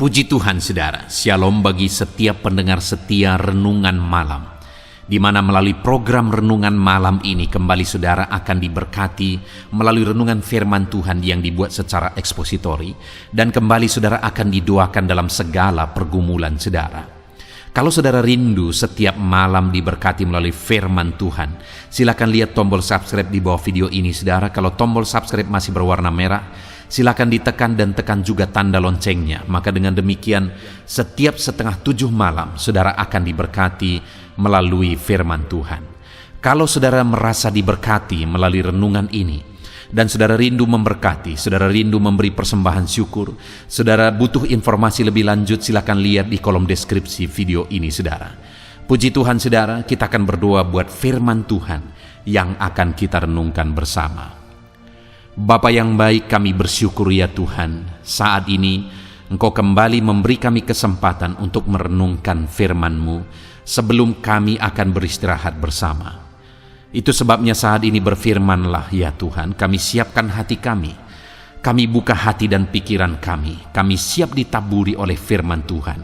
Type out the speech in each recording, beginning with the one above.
Puji Tuhan saudara, shalom bagi setiap pendengar setia Renungan Malam, di mana melalui program Renungan Malam ini kembali saudara akan diberkati melalui renungan firman Tuhan yang dibuat secara ekspositori, dan kembali saudara akan didoakan dalam segala pergumulan saudara. Kalau saudara rindu setiap malam diberkati melalui firman Tuhan, silakan lihat tombol subscribe di bawah video ini saudara. Kalau tombol subscribe masih berwarna merah, silakan ditekan dan tekan juga tanda loncengnya. Maka dengan demikian setiap 6:30 malam saudara akan diberkati melalui firman Tuhan. Kalau saudara merasa diberkati melalui renungan ini, dan saudara rindu memberkati, saudara rindu memberi persembahan syukur, saudara butuh informasi lebih lanjut, silakan lihat di kolom deskripsi video ini saudara. Puji Tuhan saudara, kita akan berdoa buat firman Tuhan yang akan kita renungkan bersama. Bapa yang baik, kami bersyukur ya Tuhan, saat ini Engkau kembali memberi kami kesempatan untuk merenungkan firman-Mu sebelum kami akan beristirahat bersama. Itu sebabnya saat ini berfirmanlah ya Tuhan, kami siapkan hati kami buka hati dan pikiran kami siap ditaburi oleh firman Tuhan,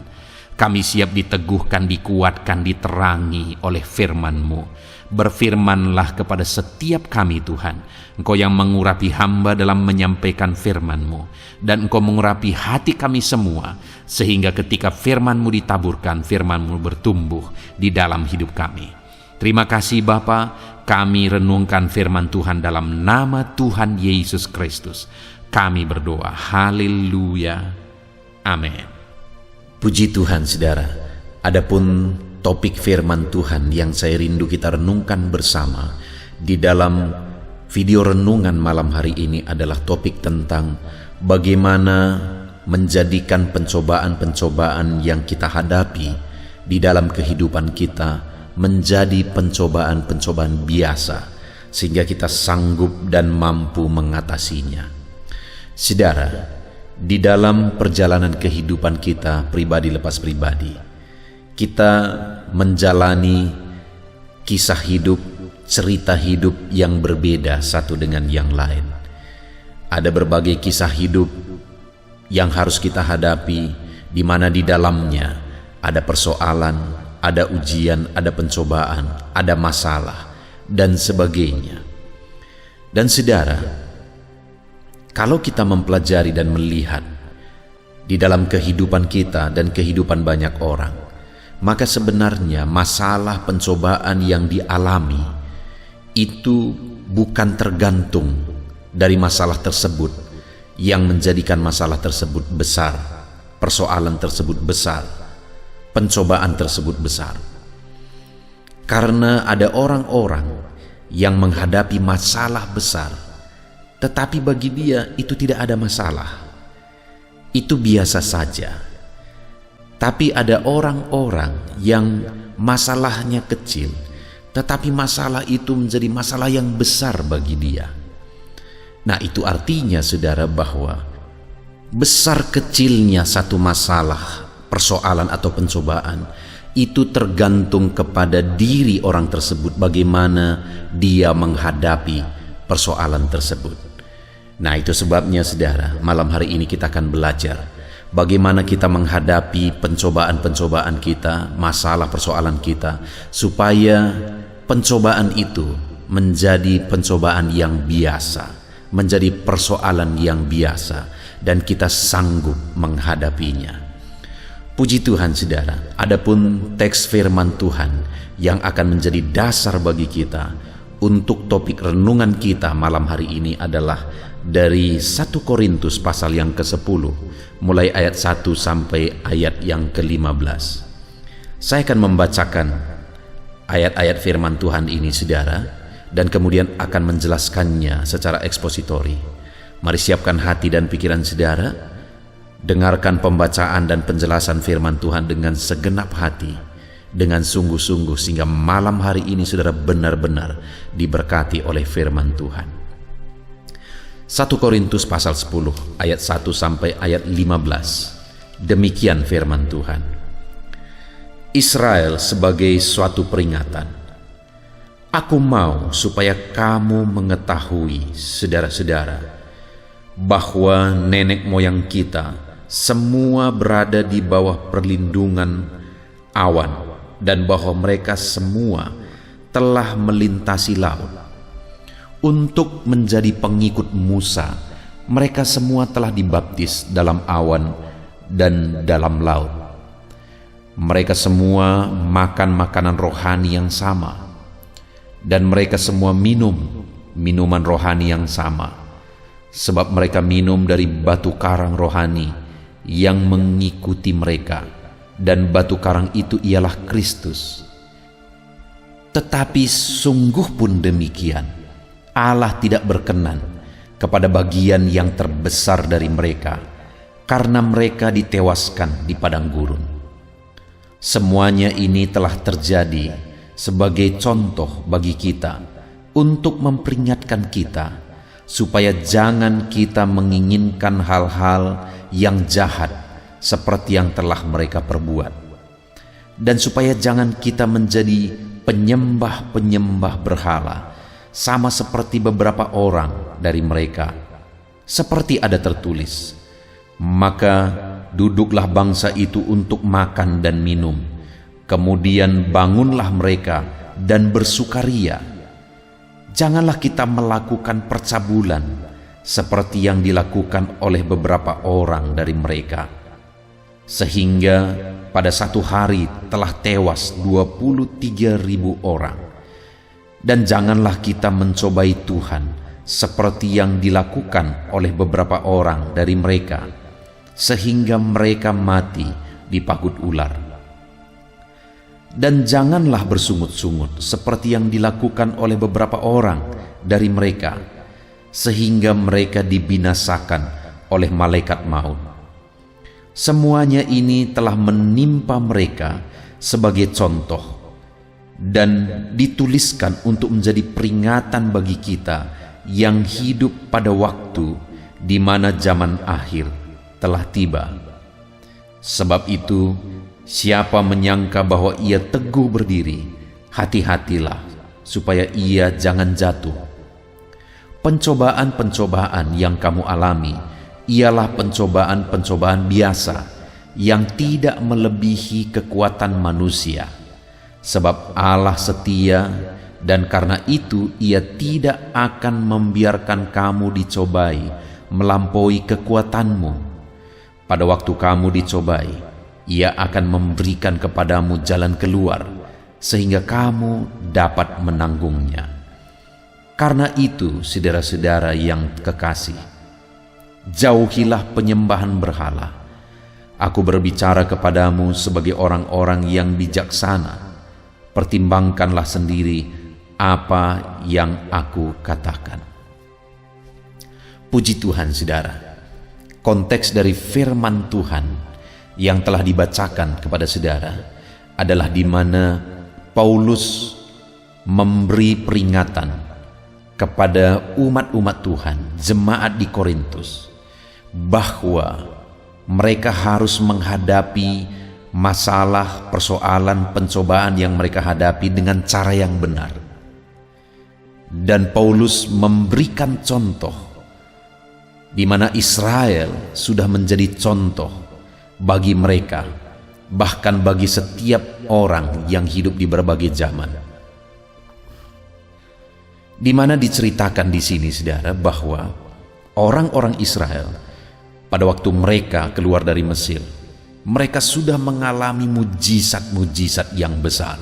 kami siap diteguhkan, dikuatkan, diterangi oleh firman-Mu. Berfirmanlah kepada setiap kami Tuhan, Engkau yang mengurapi hamba dalam menyampaikan firman-Mu, dan Engkau mengurapi hati kami semua, sehingga ketika firman-Mu ditaburkan, firman-Mu bertumbuh di dalam hidup kami. Terima kasih Bapa, kami renungkan firman Tuhan dalam nama Tuhan Yesus Kristus. Kami berdoa, haleluya, amin. Puji Tuhan saudara, adapun topik firman Tuhan yang saya rindu kita renungkan bersama di dalam video renungan malam hari ini adalah topik tentang bagaimana menjadikan pencobaan-pencobaan yang kita hadapi di dalam kehidupan kita menjadi pencobaan-pencobaan biasa, sehingga kita sanggup dan mampu mengatasinya. Saudara, di dalam perjalanan kehidupan kita pribadi lepas pribadi, kita menjalani kisah hidup, cerita hidup yang berbeda satu dengan yang lain. Ada berbagai kisah hidup yang harus kita hadapi, di mana di dalamnya ada persoalan, ada ujian, ada pencobaan, ada masalah, dan sebagainya. Dan saudara, kalau kita mempelajari dan melihat di dalam kehidupan kita dan kehidupan banyak orang, maka sebenarnya masalah pencobaan yang dialami itu bukan tergantung dari masalah tersebut yang menjadikan masalah tersebut besar, persoalan tersebut besar, pencobaan tersebut besar. Karena ada orang-orang yang menghadapi masalah besar, tetapi bagi dia itu tidak ada masalah, itu biasa saja. Tapi ada orang-orang yang masalahnya kecil, tetapi masalah itu menjadi masalah yang besar bagi dia. Nah, itu artinya saudara bahwa besar kecilnya satu masalah, persoalan atau pencobaan itu tergantung kepada diri orang tersebut, bagaimana dia menghadapi persoalan tersebut. Nah, itu sebabnya saudara, malam hari ini kita akan belajar bagaimana kita menghadapi pencobaan-pencobaan kita, masalah persoalan kita, supaya pencobaan itu menjadi pencobaan yang biasa, menjadi persoalan yang biasa, dan kita sanggup menghadapinya. Puji Tuhan saudara, adapun teks firman Tuhan yang akan menjadi dasar bagi kita untuk topik renungan kita malam hari ini adalah dari 1 Korintus pasal yang ke-10, mulai ayat 1 sampai ayat yang ke-15. Saya akan membacakan ayat-ayat firman Tuhan ini saudara, dan kemudian akan menjelaskannya secara ekspositori. Mari siapkan hati dan pikiran saudara, dengarkan pembacaan dan penjelasan firman Tuhan dengan segenap hati, dengan sungguh-sungguh, sehingga malam hari ini saudara benar-benar diberkati oleh firman Tuhan. 1 Korintus pasal 10 ayat 1 sampai ayat 15. Demikian firman Tuhan. Israel sebagai suatu peringatan. Aku mau supaya kamu mengetahui, saudara-saudara, bahwa nenek moyang kita semua berada di bawah perlindungan awan, dan bahwa mereka semua telah melintasi laut. Untuk menjadi pengikut Musa, mereka semua telah dibaptis dalam awan dan dalam laut. Mereka semua makan makanan rohani yang sama, dan mereka semua minum minuman rohani yang sama, sebab mereka minum dari batu karang rohani yang mengikuti mereka, dan batu karang itu ialah Kristus. Tetapi sungguh pun demikian, Allah tidak berkenan kepada bagian yang terbesar dari mereka, karena mereka ditewaskan di padang gurun. Semuanya ini telah terjadi sebagai contoh bagi kita, untuk memperingatkan kita supaya jangan kita menginginkan hal-hal yang jahat seperti yang telah mereka perbuat, dan supaya jangan kita menjadi penyembah-penyembah berhala sama seperti beberapa orang dari mereka. Seperti ada tertulis, maka duduklah bangsa itu untuk makan dan minum, kemudian bangunlah mereka dan bersukaria. Janganlah kita melakukan percabulan seperti yang dilakukan oleh beberapa orang dari mereka, sehingga pada satu hari telah tewas 23.000 orang. Dan janganlah kita mencobai Tuhan seperti yang dilakukan oleh beberapa orang dari mereka, sehingga mereka mati dipagut ular. Dan janganlah bersungut-sungut seperti yang dilakukan oleh beberapa orang dari mereka, sehingga mereka dibinasakan oleh malaikat maut. Semuanya ini telah menimpa mereka sebagai contoh, dan dituliskan untuk menjadi peringatan bagi kita yang hidup pada waktu di mana zaman akhir telah tiba. Sebab itu, siapa menyangka bahwa ia teguh berdiri, hati-hatilah supaya ia jangan jatuh. Pencobaan-pencobaan yang kamu alami ialah pencobaan-pencobaan biasa yang tidak melebihi kekuatan manusia. Sebab Allah setia, dan karena itu Ia tidak akan membiarkan kamu dicobai melampaui kekuatanmu. Pada waktu kamu dicobai, Ia akan memberikan kepadamu jalan keluar, sehingga kamu dapat menanggungnya. Karena itu, saudara-saudara yang kekasih, jauhilah penyembahan berhala. Aku berbicara kepadamu sebagai orang-orang yang bijaksana. Pertimbangkanlah sendiri apa yang aku katakan. Puji Tuhan, saudara. Konteks dari firman Tuhan yang telah dibacakan kepada saudara adalah di mana Paulus memberi peringatan kepada umat-umat Tuhan, jemaat di Korintus, bahwa mereka harus menghadapi masalah, persoalan, pencobaan yang mereka hadapi dengan cara yang benar. Dan Paulus memberikan contoh di mana Israel sudah menjadi contoh bagi mereka, bahkan bagi setiap orang yang hidup di berbagai zaman. Di mana diceritakan di sini, saudara, bahwa orang-orang Israel pada waktu mereka keluar dari Mesir, mereka sudah mengalami mujizat-mujizat yang besar.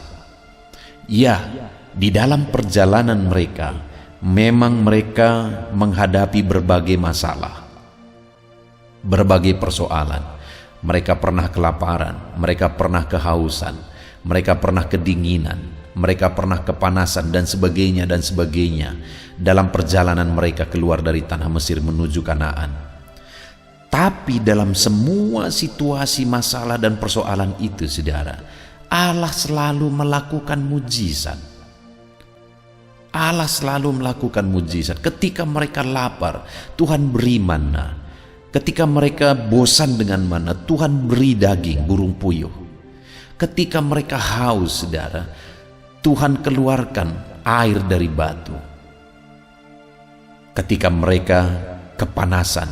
Ya, di dalam perjalanan mereka, memang mereka menghadapi berbagai masalah, berbagai persoalan. Mereka pernah kelaparan, mereka pernah kehausan, mereka pernah kedinginan, mereka pernah kepanasan, dan sebagainya dan sebagainya dalam perjalanan mereka keluar dari tanah Mesir menuju Kanaan. Tapi dalam semua situasi, masalah, dan persoalan itu, saudara, Allah selalu melakukan mujizat. Allah selalu melakukan mujizat. Ketika mereka lapar, Tuhan beri mana. Ketika mereka bosan dengan mana, Tuhan beri daging burung puyuh. Ketika mereka haus, saudara, Tuhan keluarkan air dari batu. Ketika mereka kepanasan,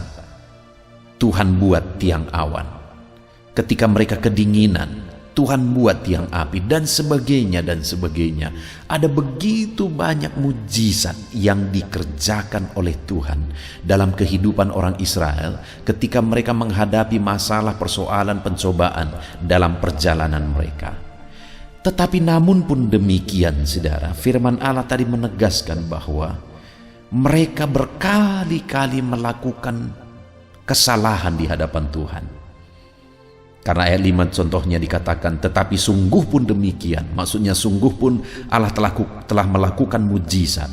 Tuhan buat tiang awan. Ketika mereka kedinginan, Tuhan buat tiang api, dan sebagainya dan sebagainya. Ada begitu banyak mujizat yang dikerjakan oleh Tuhan dalam kehidupan orang Israel ketika mereka menghadapi masalah, persoalan, pencobaan dalam perjalanan mereka. Tetapi namun pun demikian, saudara, firman Allah tadi menegaskan bahwa mereka berkali-kali melakukan kesalahan di hadapan Tuhan. Karena ayat 5 contohnya dikatakan, tetapi sungguh pun demikian. Maksudnya sungguh pun Allah telah melakukan mujizat,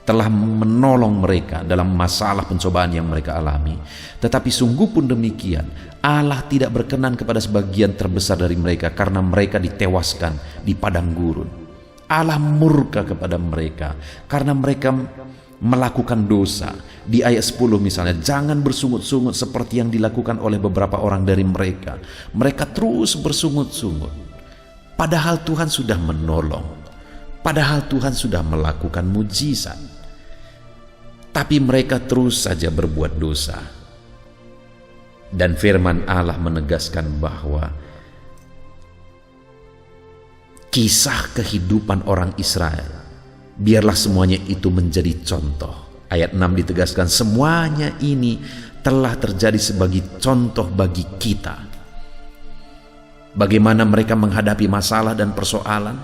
telah menolong mereka dalam masalah pencobaan yang mereka alami. Tetapi sungguh pun demikian, Allah tidak berkenan kepada sebagian terbesar dari mereka karena mereka ditewaskan di padang gurun. Allah murka kepada mereka karena mereka melakukan dosa. Di ayat 10 misalnya, jangan bersungut-sungut seperti yang dilakukan oleh beberapa orang dari mereka. Mereka terus bersungut-sungut. Padahal Tuhan sudah menolong. Padahal Tuhan sudah melakukan mujizat. Tapi mereka terus saja berbuat dosa. Dan firman Allah menegaskan bahwa kisah kehidupan orang Israel, biarlah semuanya itu menjadi contoh. Ayat 6 ditegaskan, semuanya ini telah terjadi sebagai contoh bagi kita. Bagaimana mereka menghadapi masalah dan persoalan.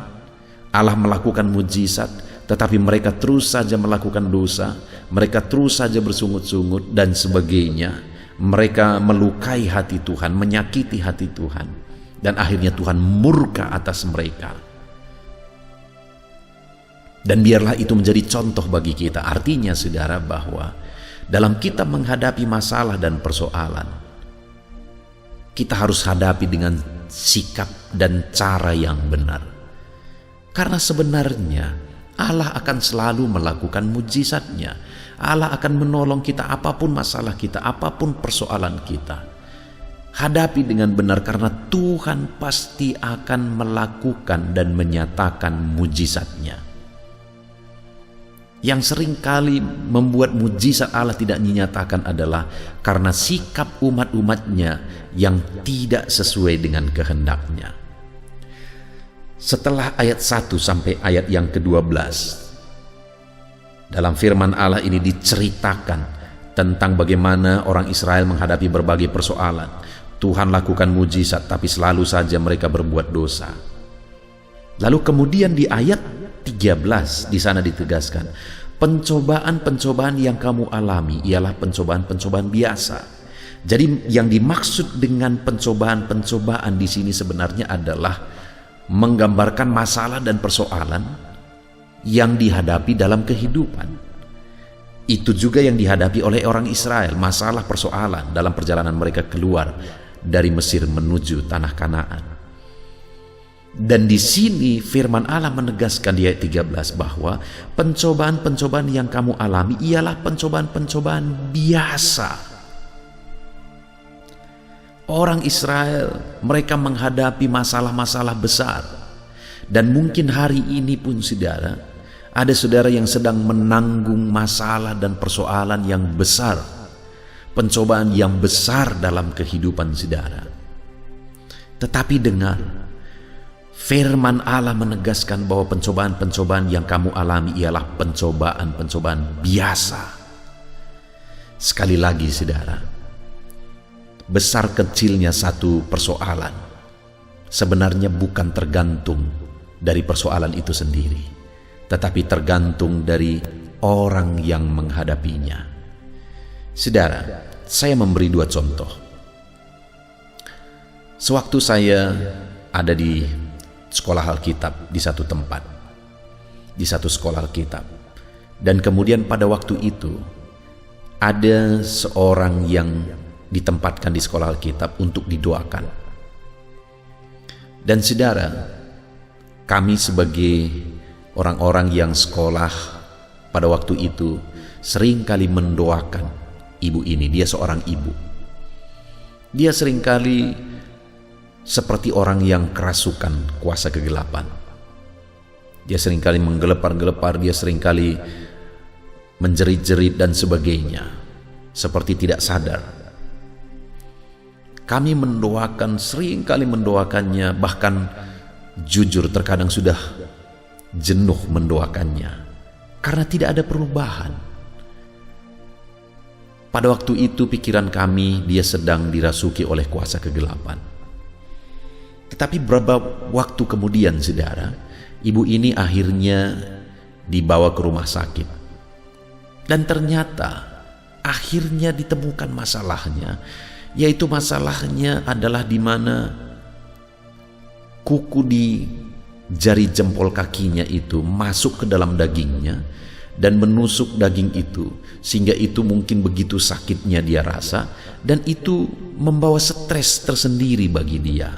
Allah melakukan mujizat, tetapi mereka terus saja melakukan dosa. Mereka terus saja bersungut-sungut dan sebagainya. Mereka melukai hati Tuhan, menyakiti hati Tuhan. Dan akhirnya Tuhan murka atas mereka. Dan biarlah itu menjadi contoh bagi kita. Artinya, saudara, bahwa dalam kita menghadapi masalah dan persoalan, kita harus hadapi dengan sikap dan cara yang benar. Karena sebenarnya Allah akan selalu melakukan mujizatnya. Allah akan menolong kita apapun masalah kita, apapun persoalan kita. Hadapi dengan benar karena Tuhan pasti akan melakukan dan menyatakan mujizatnya. Yang seringkali membuat mujizat Allah tidak dinyatakan adalah karena sikap umat-umatnya yang tidak sesuai dengan kehendaknya. Setelah ayat 1 sampai ayat yang ke-12, dalam firman Allah ini diceritakan tentang bagaimana orang Israel menghadapi berbagai persoalan. Tuhan lakukan mujizat, tapi selalu saja mereka berbuat dosa. Lalu kemudian di ayat 13 di sana ditegaskan, pencobaan-pencobaan yang kamu alami ialah pencobaan-pencobaan biasa. Jadi yang dimaksud dengan pencobaan-pencobaan di sini sebenarnya adalah menggambarkan masalah dan persoalan yang dihadapi dalam kehidupan. Itu juga yang dihadapi oleh orang Israel, masalah persoalan dalam perjalanan mereka keluar dari Mesir menuju tanah Kanaan. Dan di sini firman Allah menegaskan di ayat 13 bahwa pencobaan-pencobaan yang kamu alami ialah pencobaan-pencobaan biasa. Orang Israel, mereka menghadapi masalah-masalah besar. Dan mungkin hari ini pun saudara, ada saudara yang sedang menanggung masalah dan persoalan yang besar, pencobaan yang besar dalam kehidupan saudara. Tetapi dengar, firman Allah menegaskan bahwa pencobaan-pencobaan yang kamu alami ialah pencobaan-pencobaan biasa. Sekali lagi saudara, besar kecilnya satu persoalan sebenarnya bukan tergantung dari persoalan itu sendiri, tetapi tergantung dari orang yang menghadapinya. Saudara, saya memberi dua contoh. Sewaktu saya ada di sekolah Alkitab di satu tempat, di satu sekolah Alkitab, dan kemudian pada waktu itu ada seorang yang ditempatkan di sekolah Alkitab untuk didoakan. Dan saudara, kami sebagai orang-orang yang sekolah pada waktu itu seringkali mendoakan ibu ini. Dia seorang ibu. Dia seringkali seperti orang yang kerasukan kuasa kegelapan. Dia seringkali menggelepar-gelepar, dia seringkali menjerit-jerit dan sebagainya, seperti tidak sadar. Kami mendoakan, sering kali mendoakannya, bahkan jujur terkadang sudah jenuh mendoakannya karena tidak ada perubahan. Pada waktu itu pikiran kami dia sedang dirasuki oleh kuasa kegelapan. Tetapi beberapa waktu kemudian, saudara, ibu ini akhirnya dibawa ke rumah sakit. Dan ternyata akhirnya ditemukan masalahnya, yaitu masalahnya adalah di mana kuku di jari jempol kakinya itu masuk ke dalam dagingnya dan menusuk daging itu, sehingga itu mungkin begitu sakitnya dia rasa, dan itu membawa stres tersendiri bagi dia,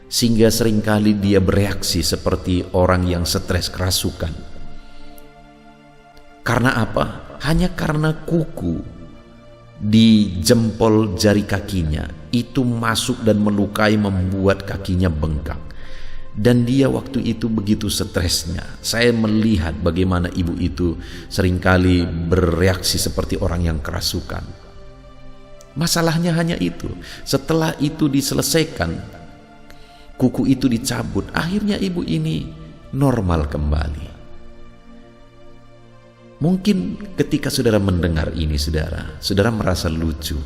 sehingga seringkali dia bereaksi seperti orang yang stres kerasukan. Karena apa? Hanya karena kuku di jempol jari kakinya itu masuk dan melukai, membuat kakinya bengkak. Dan dia waktu itu begitu stresnya. Saya melihat bagaimana ibu itu seringkali bereaksi seperti orang yang kerasukan. Masalahnya hanya itu. Setelah itu diselesaikan, kuku itu dicabut, akhirnya ibu ini normal kembali. Mungkin ketika saudara mendengar ini, saudara merasa lucu.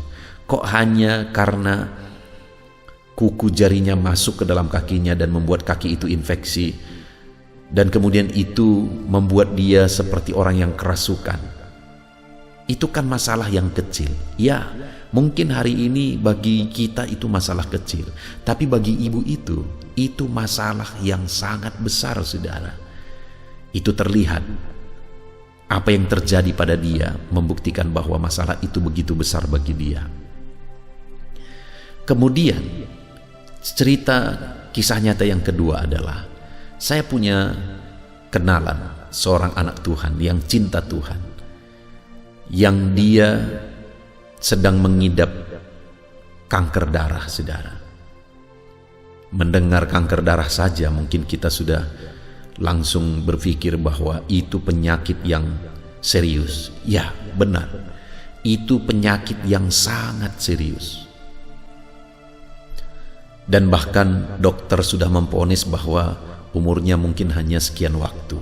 Kok hanya karena kuku jarinya masuk ke dalam kakinya dan membuat kaki itu infeksi, dan kemudian itu membuat dia seperti orang yang kerasukan. Itu kan masalah yang kecil. Ya, mungkin hari ini bagi kita itu masalah kecil, tapi bagi ibu itu masalah yang sangat besar, saudara. Itu terlihat apa yang terjadi pada dia membuktikan bahwa masalah itu begitu besar bagi dia. Kemudian cerita kisah nyata yang kedua adalah, saya punya kenalan seorang anak Tuhan yang cinta Tuhan, yang dia sedang mengidap kanker darah, saudara. Mendengar kanker darah saja mungkin kita sudah langsung berpikir bahwa itu penyakit yang serius. Ya, benar, itu penyakit yang sangat serius. Dan bahkan dokter sudah memvonis bahwa umurnya mungkin hanya sekian waktu.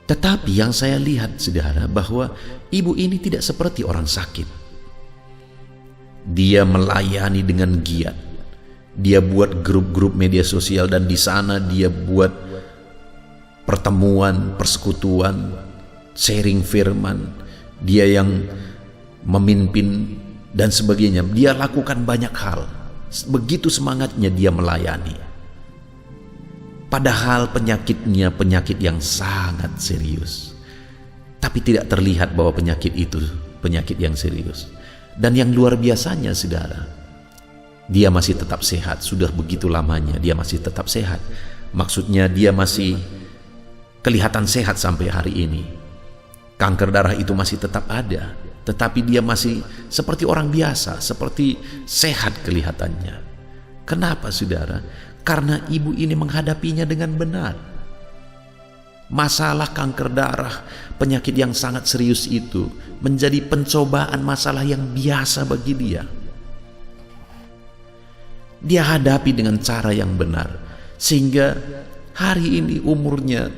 Tetapi yang saya lihat, saudara, bahwa ibu ini tidak seperti orang sakit. Dia melayani dengan giat. Dia buat grup-grup media sosial, dan di sana dia buat pertemuan, persekutuan, sharing firman. Dia yang memimpin dan sebagainya. Dia lakukan banyak hal. Begitu semangatnya dia melayani. Padahal penyakitnya penyakit yang sangat serius. Tapi tidak terlihat bahwa penyakit itu penyakit yang serius. Dan yang luar biasanya, saudara, dia masih tetap sehat. Sudah begitu lamanya dia masih tetap sehat. Maksudnya dia masih kelihatan sehat sampai hari ini. Kanker darah itu masih tetap ada, tetapi dia masih seperti orang biasa, seperti sehat kelihatannya. Kenapa, saudara? Karena ibu ini menghadapinya dengan benar. Masalah kanker darah, penyakit yang sangat serius itu menjadi pencobaan, masalah yang biasa bagi dia. Dia hadapi dengan cara yang benar, sehingga hari ini umurnya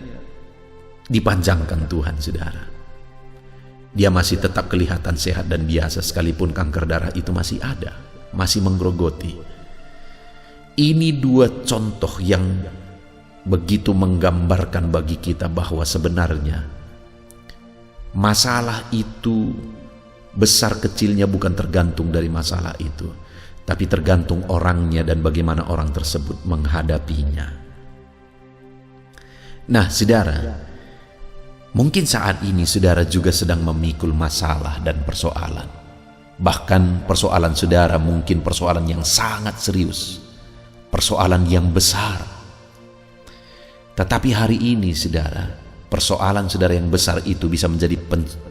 dipanjangkan Tuhan, saudara. Dia masih tetap kelihatan sehat dan biasa, sekalipun kanker darah itu masih ada, masih menggerogoti. Ini dua contoh yang begitu menggambarkan bagi kita bahwa sebenarnya masalah itu besar kecilnya bukan tergantung dari masalah itu, tapi tergantung orangnya dan bagaimana orang tersebut menghadapinya. Nah, saudara, mungkin saat ini saudara juga sedang memikul masalah dan persoalan. Bahkan persoalan saudara mungkin persoalan yang sangat serius, persoalan yang besar. Tetapi hari ini, saudara, persoalan saudara yang besar itu bisa menjadi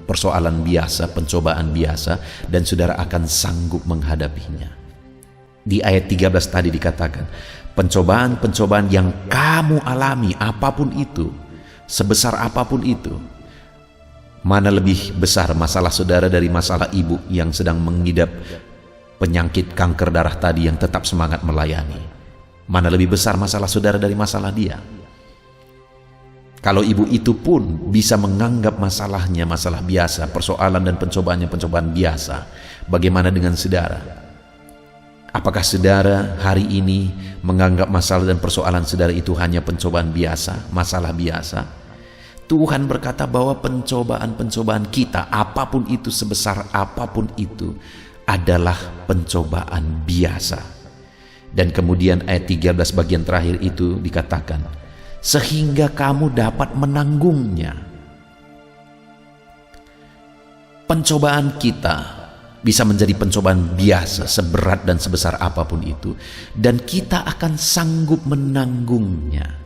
persoalan biasa, pencobaan biasa, dan saudara akan sanggup menghadapinya. Di ayat 13 tadi dikatakan, pencobaan-pencobaan yang kamu alami, apapun itu, sebesar apapun itu. Mana lebih besar masalah saudara dari masalah ibu yang sedang mengidap penyakit kanker darah tadi yang tetap semangat melayani. Mana lebih besar masalah saudara dari masalah dia? Kalau ibu itu pun bisa menganggap masalahnya masalah biasa, persoalan dan pencobaannya pencobaan biasa, bagaimana dengan saudara? Apakah saudara hari ini menganggap masalah dan persoalan saudara itu hanya pencobaan biasa, masalah biasa? Tuhan berkata bahwa pencobaan-pencobaan kita, apapun itu, sebesar apapun itu, adalah pencobaan biasa. Dan kemudian ayat 13 bagian terakhir itu dikatakan, sehingga kamu dapat menanggungnya. Pencobaan kita bisa menjadi pencobaan biasa, seberat dan sebesar apapun itu, dan kita akan sanggup menanggungnya.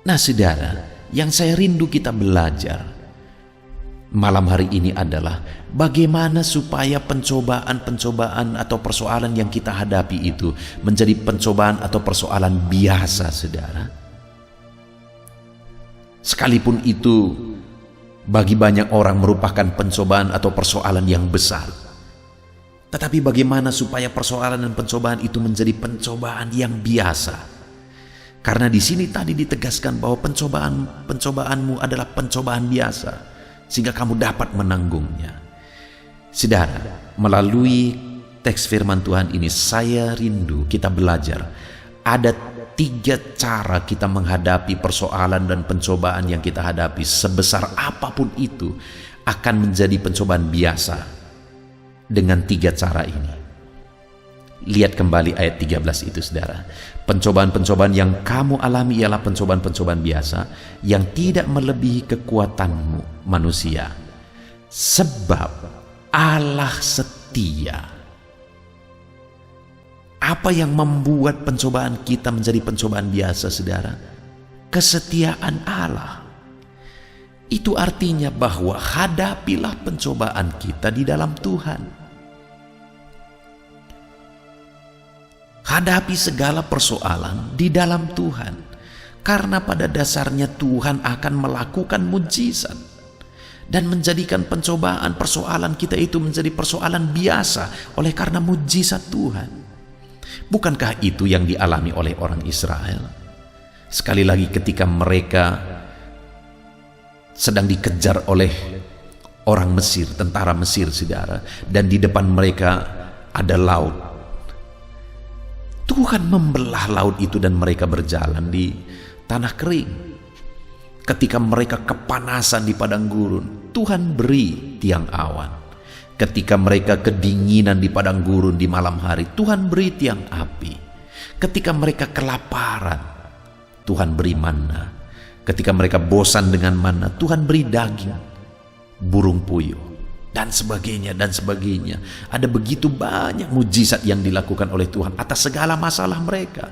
Nah saudara, yang saya rindu kita belajar malam hari ini adalah bagaimana supaya pencobaan-pencobaan atau persoalan yang kita hadapi itu menjadi pencobaan atau persoalan biasa, saudara. Sekalipun itu bagi banyak orang merupakan pencobaan atau persoalan yang besar, tetapi bagaimana supaya persoalan dan pencobaan itu menjadi pencobaan yang biasa? Karena di sini tadi ditegaskan bahwa pencobaan-pencobaanmu adalah pencobaan biasa, sehingga kamu dapat menanggungnya. Saudara, melalui teks firman Tuhan ini saya rindu kita belajar ada 3 cara kita menghadapi persoalan dan pencobaan yang kita hadapi, sebesar apapun itu akan menjadi pencobaan biasa dengan 3 cara ini. Lihat kembali ayat 13 itu, saudara. Pencobaan-pencobaan yang kamu alami ialah pencobaan-pencobaan biasa yang tidak melebihi kekuatanmu manusia, sebab Allah setia. Apa yang membuat pencobaan kita menjadi pencobaan biasa, saudara? Kesetiaan Allah. Itu artinya bahwa hadapilah pencobaan kita di dalam Tuhan. Hadapi segala persoalan di dalam Tuhan, karena pada dasarnya Tuhan akan melakukan mujizat dan menjadikan pencobaan persoalan kita itu menjadi persoalan biasa oleh karena mujizat Tuhan. Bukankah itu yang dialami oleh orang Israel? Sekali lagi ketika mereka sedang dikejar oleh orang Mesir, tentara Mesir, saudara, dan di depan mereka ada laut. Tuhan membelah laut itu dan mereka berjalan di tanah kering. Ketika mereka kepanasan di padang gurun, Tuhan beri tiang awan. Ketika mereka kedinginan di padang gurun di malam hari, Tuhan beri tiang api. Ketika mereka kelaparan, Tuhan beri manna. Ketika mereka bosan dengan manna, Tuhan beri daging burung puyuh. Dan sebagainya, dan sebagainya. Ada begitu banyak mujizat yang dilakukan oleh Tuhan atas segala masalah mereka.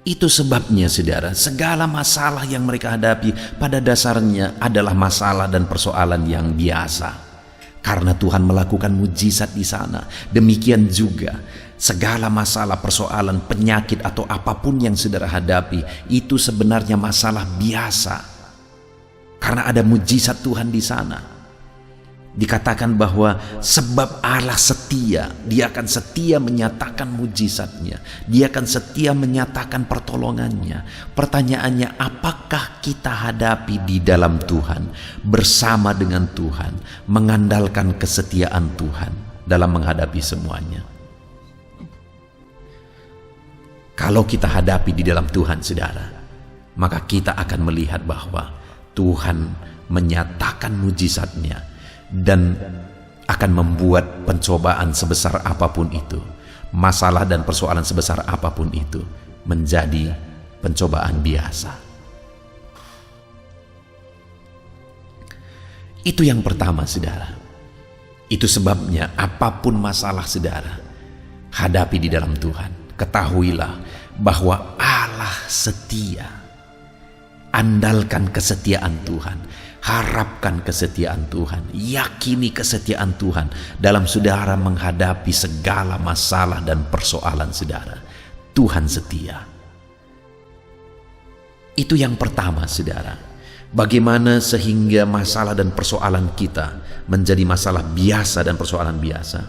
Itu sebabnya, saudara, segala masalah yang mereka hadapi pada dasarnya adalah masalah dan persoalan yang biasa. Karena Tuhan melakukan mujizat di sana. Demikian juga segala masalah, persoalan, penyakit atau apapun yang saudara hadapi itu sebenarnya masalah biasa. Karena ada mujizat Tuhan di sana. Dikatakan bahwa sebab Allah setia, Dia akan setia menyatakan mujizatnya, Dia akan setia menyatakan pertolongannya. Pertanyaannya, apakah kita hadapi di dalam Tuhan, bersama dengan Tuhan, mengandalkan kesetiaan Tuhan dalam menghadapi semuanya? Kalau kita hadapi di dalam Tuhan, saudara, maka kita akan melihat bahwa Tuhan menyatakan mujizatnya dan akan membuat pencobaan sebesar apapun itu, masalah dan persoalan sebesar apapun itu menjadi pencobaan biasa. Itu yang pertama, saudara. Itu sebabnya apapun masalah saudara hadapi di dalam Tuhan, ketahuilah bahwa Allah setia. Andalkan kesetiaan Tuhan. Harapkan kesetiaan Tuhan, yakini kesetiaan Tuhan dalam saudara menghadapi segala masalah dan persoalan saudara. Tuhan setia. Itu yang pertama, saudara. Bagaimana sehingga masalah dan persoalan kita menjadi masalah biasa dan persoalan biasa?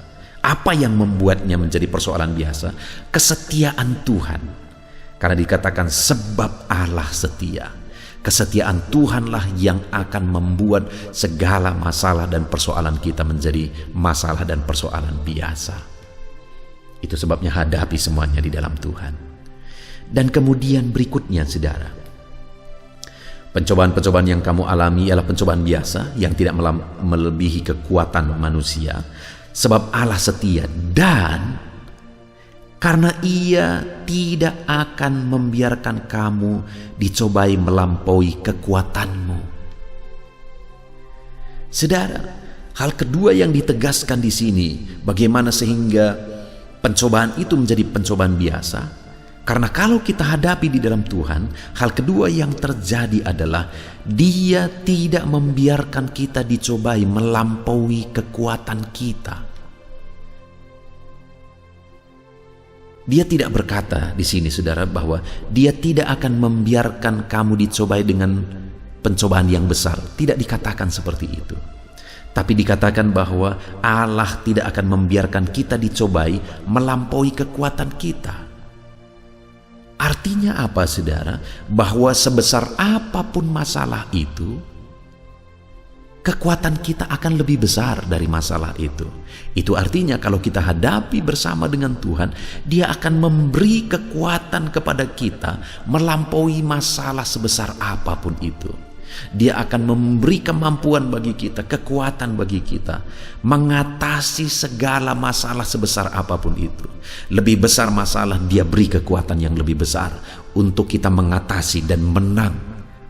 Apa yang membuatnya menjadi persoalan biasa? Kesetiaan Tuhan. Karena dikatakan sebab Allah setia. Kesetiaan Tuhanlah yang akan membuat segala masalah dan persoalan kita menjadi masalah dan persoalan biasa. Itu sebabnya hadapi semuanya di dalam Tuhan. Dan kemudian berikutnya, saudara, pencobaan-pencobaan yang kamu alami ialah pencobaan biasa yang tidak melebihi kekuatan manusia. Sebab Allah setia dan karena Ia tidak akan membiarkan kamu dicobai melampaui kekuatanmu. Saudara, hal kedua yang ditegaskan di sini, bagaimana sehingga pencobaan itu menjadi pencobaan biasa? Karena kalau kita hadapi di dalam Tuhan, hal kedua yang terjadi adalah Dia tidak membiarkan kita dicobai melampaui kekuatan kita. Dia tidak berkata di sini, saudara, bahwa Dia tidak akan membiarkan kamu dicobai dengan pencobaan yang besar. Tidak dikatakan seperti itu. Tapi dikatakan bahwa Allah tidak akan membiarkan kita dicobai melampaui kekuatan kita. Artinya apa, saudara? Bahwa sebesar apapun masalah itu, kekuatan kita akan lebih besar dari masalah itu. Itu artinya kalau kita hadapi bersama dengan Tuhan, Dia akan memberi kekuatan kepada kita melampaui masalah sebesar apapun itu. Dia akan memberi kemampuan bagi kita, kekuatan bagi kita mengatasi segala masalah sebesar apapun itu. Lebih besar masalah, Dia beri kekuatan yang lebih besar untuk kita mengatasi dan menang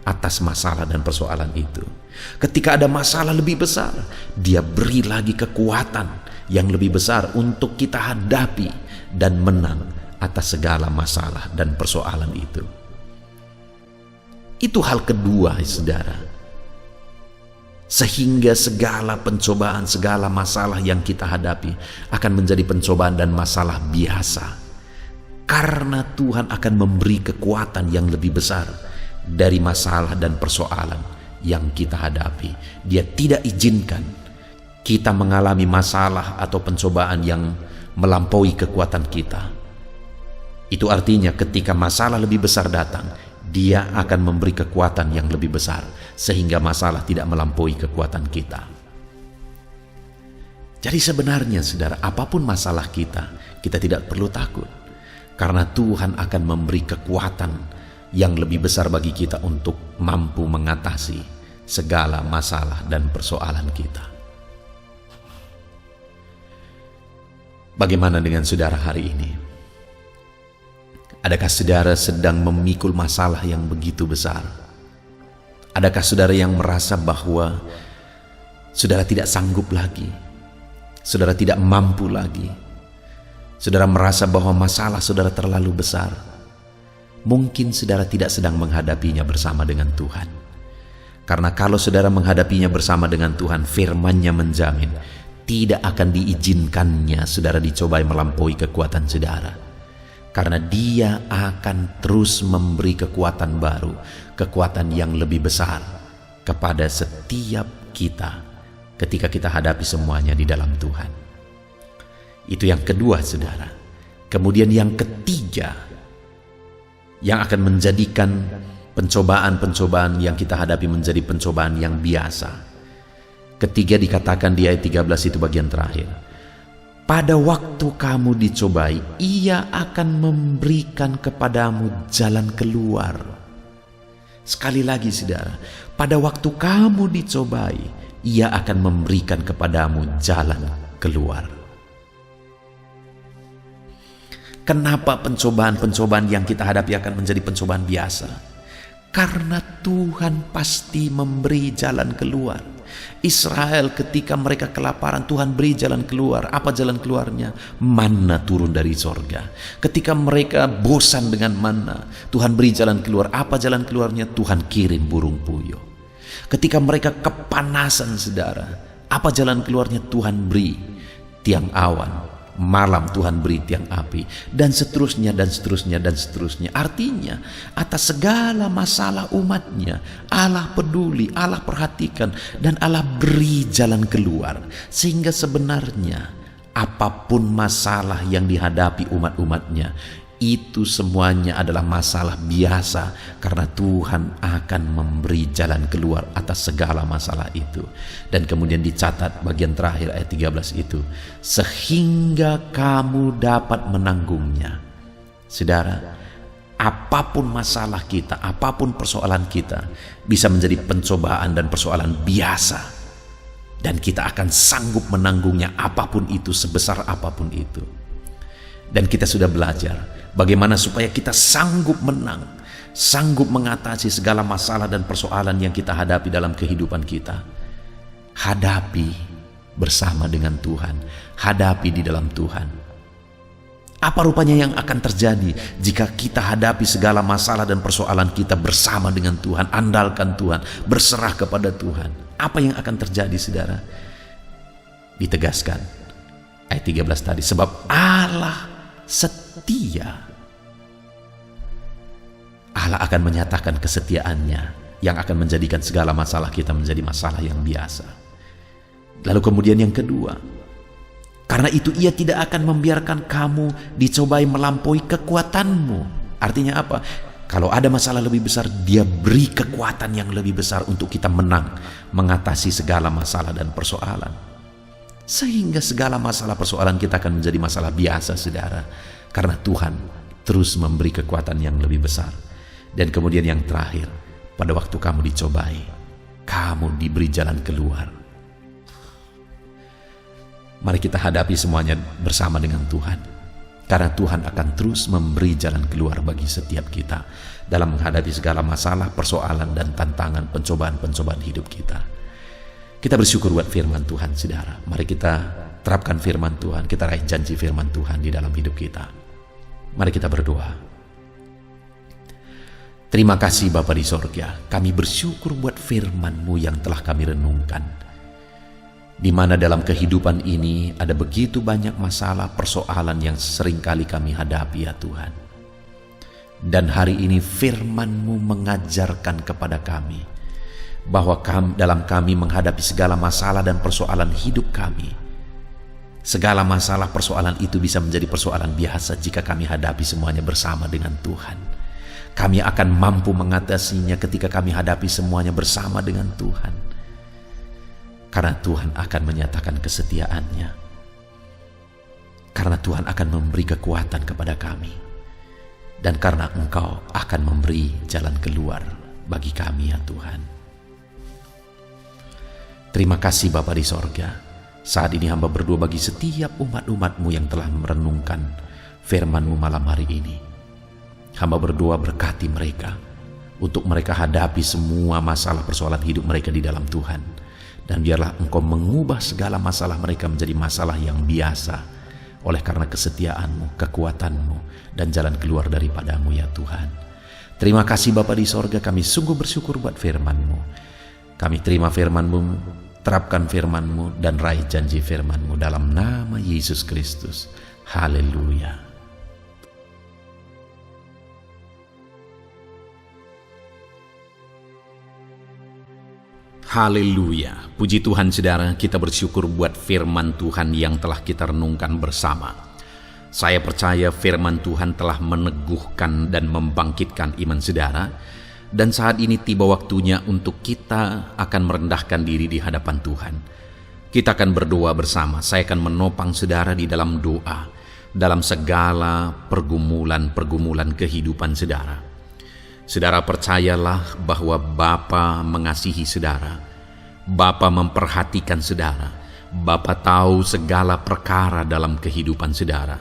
atas masalah dan persoalan itu. Ketika ada masalah lebih besar, Dia beri lagi kekuatan yang lebih besar untuk kita hadapi dan menang atas segala masalah dan persoalan itu. Itu hal kedua, saudara. Sehingga segala pencobaan, segala masalah yang kita hadapi akan menjadi pencobaan dan masalah biasa. Karena Tuhan akan memberi kekuatan yang lebih besar dari masalah dan persoalan yang kita hadapi. Dia tidak izinkan kita mengalami masalah atau pencobaan yang melampaui kekuatan kita. Itu artinya ketika masalah lebih besar datang, Dia akan memberi kekuatan yang lebih besar sehingga masalah tidak melampaui kekuatan kita. Jadi sebenarnya, saudara, apapun masalah kita tidak perlu takut. Karena Tuhan akan memberi kekuatan yang lebih besar bagi kita untuk mampu mengatasi segala masalah dan persoalan kita. Bagaimana dengan saudara hari ini? Adakah saudara sedang memikul masalah yang begitu besar? Adakah saudara yang merasa bahwa saudara tidak sanggup lagi? Saudara tidak mampu lagi? Saudara merasa bahwa masalah saudara terlalu besar? Mungkin saudara tidak sedang menghadapinya bersama dengan Tuhan. Karena kalau saudara menghadapinya bersama dengan Tuhan, firman-Nya menjamin tidak akan diizinkannya saudara dicobai melampaui kekuatan saudara. Karena Dia akan terus memberi kekuatan baru, kekuatan yang lebih besar kepada setiap kita ketika kita hadapi semuanya di dalam Tuhan. Itu yang kedua, saudara. Kemudian yang ketiga, yang akan menjadikan pencobaan-pencobaan yang kita hadapi menjadi pencobaan yang biasa. Ketiga dikatakan di ayat 13 itu bagian terakhir. Pada waktu kamu dicobai, Ia akan memberikan kepadamu jalan keluar. Sekali lagi, saudara, pada waktu kamu dicobai, Ia akan memberikan kepadamu jalan keluar. Kenapa pencobaan-pencobaan yang kita hadapi akan menjadi pencobaan biasa? Karena Tuhan pasti memberi jalan keluar. Israel ketika mereka kelaparan, Tuhan beri jalan keluar. Apa jalan keluarnya? Manna turun dari sorga. Ketika mereka bosan dengan manna, Tuhan beri jalan keluar. Apa jalan keluarnya? Tuhan kirim burung puyuh. Ketika mereka kepanasan, saudara, apa jalan keluarnya? Tuhan beri tiang awan. Malam Tuhan beri tiang api, dan seterusnya dan seterusnya dan seterusnya. Artinya atas segala masalah umatnya Allah peduli, Allah perhatikan, dan Allah beri jalan keluar. Sehingga sebenarnya apapun masalah yang dihadapi umat-umatnya, itu semuanya adalah masalah biasa, karena Tuhan akan memberi jalan keluar atas segala masalah itu. Dan kemudian dicatat bagian terakhir ayat 13 itu, sehingga kamu dapat menanggungnya. Saudara, apapun masalah kita, apapun persoalan kita, bisa menjadi pencobaan dan persoalan biasa, dan kita akan sanggup menanggungnya, apapun itu, sebesar apapun itu. Dan kita sudah belajar bagaimana supaya kita sanggup menang, sanggup mengatasi segala masalah dan persoalan yang kita hadapi dalam kehidupan kita. Hadapi bersama dengan Tuhan, hadapi di dalam Tuhan. Apa rupanya yang akan terjadi jika kita hadapi segala masalah dan persoalan kita bersama dengan Tuhan, andalkan Tuhan, berserah kepada Tuhan? Apa yang akan terjadi, saudara? Ditegaskan ayat 13 tadi, sebab Allah setia. Allah akan menyatakan kesetiaannya yang akan menjadikan segala masalah kita menjadi masalah yang biasa. Lalu kemudian yang kedua, karena itu Ia tidak akan membiarkan kamu dicobai melampaui kekuatanmu. Artinya apa? Kalau ada masalah lebih besar, Dia beri kekuatan yang lebih besar untuk kita menang mengatasi segala masalah dan persoalan. Sehingga segala masalah persoalan kita akan menjadi masalah biasa, saudara, karena Tuhan terus memberi kekuatan yang lebih besar. Dan kemudian yang terakhir, pada waktu kamu dicobai, kamu diberi jalan keluar. Mari kita hadapi semuanya bersama dengan Tuhan, karena Tuhan akan terus memberi jalan keluar bagi setiap kita dalam menghadapi segala masalah, persoalan, dan tantangan pencobaan-pencobaan hidup kita. Kita bersyukur buat firman Tuhan, saudara. Mari kita terapkan firman Tuhan, kita raih janji firman Tuhan di dalam hidup kita. Mari kita berdoa. Terima kasih Bapa di sorga, kami bersyukur buat firman-Mu yang telah kami renungkan. Di mana dalam kehidupan ini ada begitu banyak masalah, persoalan yang seringkali kami hadapi, ya Tuhan. Dan hari ini firman-Mu mengajarkan kepada kami bahwa dalam kami menghadapi segala masalah dan persoalan hidup kami, segala masalah persoalan itu bisa menjadi persoalan biasa jika kami hadapi semuanya bersama dengan Tuhan. Kami akan mampu mengatasinya ketika kami hadapi semuanya bersama dengan Tuhan, karena Tuhan akan menyatakan kesetiaannya, karena Tuhan akan memberi kekuatan kepada kami, dan karena Engkau akan memberi jalan keluar bagi kami, ya Tuhan. Terima kasih Bapa di sorga. Saat ini hamba berdoa bagi setiap umat-umat-Mu yang telah merenungkan firman-Mu malam hari ini. Hamba berdoa berkati mereka, untuk mereka hadapi semua masalah persoalan hidup mereka di dalam Tuhan. Dan biarlah Engkau mengubah segala masalah mereka menjadi masalah yang biasa, oleh karena kesetiaan-Mu, kekuatan-Mu, dan jalan keluar daripada-Mu, ya Tuhan. Terima kasih Bapa di sorga, kami sungguh bersyukur buat firman-Mu. Kami terima firman-Mu, terapkan firman-Mu, dan raih janji firman-Mu dalam nama Yesus Kristus. Haleluya. Haleluya. Puji Tuhan, saudara, kita bersyukur buat firman Tuhan yang telah kita renungkan bersama. Saya percaya firman Tuhan telah meneguhkan dan membangkitkan iman saudara. Dan saat ini tiba waktunya untuk kita akan merendahkan diri di hadapan Tuhan. Kita akan berdoa bersama. Saya akan menopang saudara di dalam doa, dalam segala pergumulan-pergumulan kehidupan saudara. Saudara percayalah bahwa Bapa mengasihi saudara. Bapa memperhatikan saudara. Bapa tahu segala perkara dalam kehidupan saudara.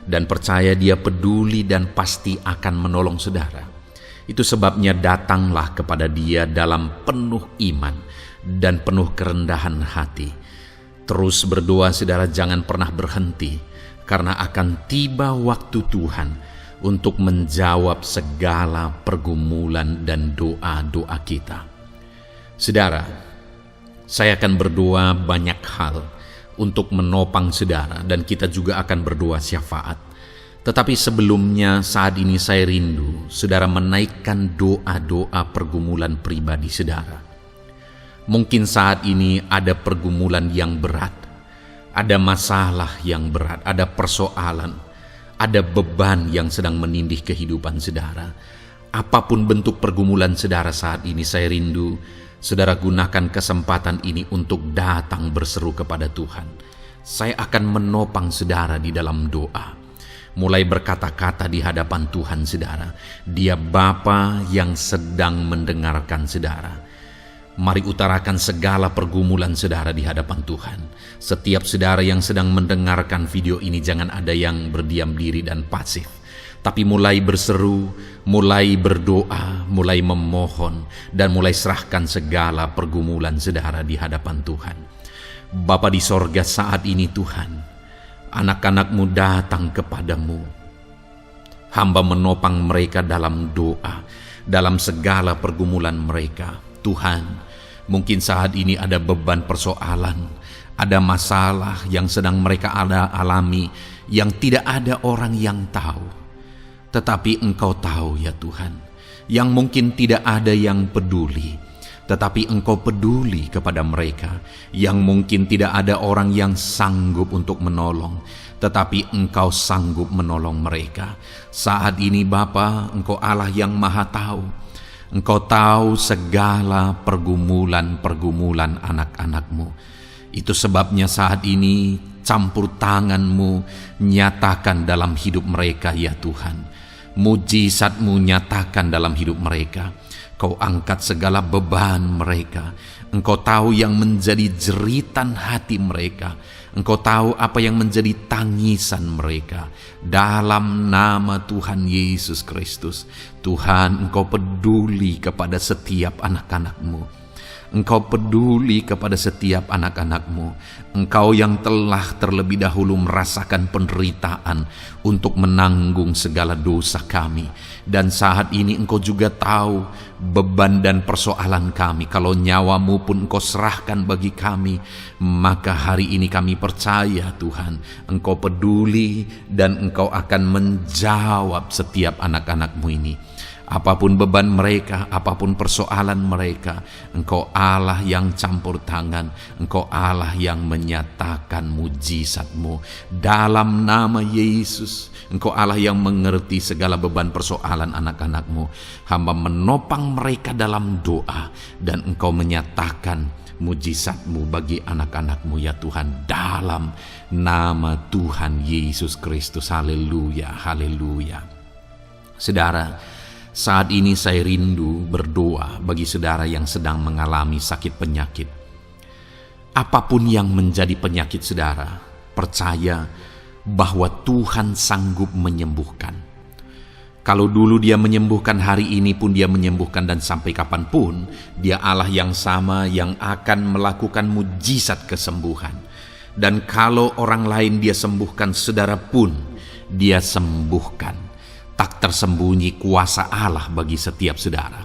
Dan percaya Dia peduli dan pasti akan menolong saudara. Itu sebabnya datanglah kepada Dia dalam penuh iman dan penuh kerendahan hati. Terus berdoa saudara, jangan pernah berhenti, karena akan tiba waktu Tuhan untuk menjawab segala pergumulan dan doa-doa kita. Saudara, saya akan berdoa banyak hal untuk menopang saudara, dan kita juga akan berdoa syafaat. Tetapi sebelumnya saat ini saya rindu saudara menaikkan doa-doa pergumulan pribadi saudara. Mungkin saat ini ada pergumulan yang berat, Ada masalah yang berat, ada persoalan, ada beban yang sedang menindih kehidupan saudara. Apapun bentuk pergumulan saudara saat ini, saya rindu saudara gunakan kesempatan ini untuk datang berseru kepada Tuhan. Saya akan menopang saudara di dalam doa. Mulai berkata-kata di hadapan Tuhan saudara. Dia Bapa yang sedang mendengarkan saudara. Mari utarakan segala pergumulan saudara di hadapan Tuhan. Setiap saudara yang sedang mendengarkan video ini, jangan ada yang berdiam diri dan pasif, tapi mulai berseru, mulai berdoa, mulai memohon, dan mulai serahkan segala pergumulan saudara di hadapan Tuhan. Bapa di sorga, saat ini Tuhan, anak-anak-Mu datang kepadamu. Hamba menopang mereka dalam doa, dalam segala pergumulan mereka. Tuhan, mungkin saat ini ada beban persoalan, ada masalah yang sedang mereka alami yang tidak ada orang yang tahu. Tetapi Engkau tahu ya Tuhan, yang mungkin tidak ada yang peduli, tetapi Engkau peduli kepada mereka. Yang mungkin tidak ada orang yang sanggup untuk menolong, tetapi Engkau sanggup menolong mereka. Saat ini Bapa, Engkau Allah yang Maha Tahu. Engkau tahu segala pergumulan-pergumulan anak-anak-Mu. Itu sebabnya saat ini campur tangan-Mu nyatakan dalam hidup mereka ya Tuhan. Mujizat-Mu nyatakan dalam hidup mereka. Kau angkat segala beban mereka. Engkau tahu yang menjadi jeritan hati mereka. Engkau tahu apa yang menjadi tangisan mereka. Dalam nama Tuhan Yesus Kristus, Tuhan, Engkau peduli kepada setiap anak-anak-Mu. Engkau peduli kepada setiap anak-anak-Mu. Engkau yang telah terlebih dahulu merasakan penderitaan untuk menanggung segala dosa kami. Dan saat ini Engkau juga tahu beban dan persoalan kami. Kalau nyawa-Mu pun Engkau serahkan bagi kami, maka hari ini kami percaya Tuhan, Engkau peduli dan Engkau akan menjawab setiap anak-anak-Mu ini. Apapun beban mereka, apapun persoalan mereka, Engkau Allah yang campur tangan, Engkau Allah yang menyatakan mujizat-Mu. Dalam nama Yesus, Engkau Allah yang mengerti segala beban persoalan anak-anak-Mu. Hamba menopang mereka dalam doa, dan Engkau menyatakan mujizat-Mu bagi anak-anak-Mu ya Tuhan. Dalam nama Tuhan Yesus Kristus. Haleluya, haleluya. Saudara, saat ini saya rindu berdoa bagi saudara yang sedang mengalami sakit penyakit. Apapun yang menjadi penyakit saudara, percaya bahwa Tuhan sanggup menyembuhkan. Kalau dulu Dia menyembuhkan, hari ini pun Dia menyembuhkan, dan sampai kapanpun Dia Allah yang sama yang akan melakukan mujizat kesembuhan. Dan kalau orang lain Dia sembuhkan, saudara pun Dia sembuhkan. Tak tersembunyi kuasa Allah bagi setiap saudara.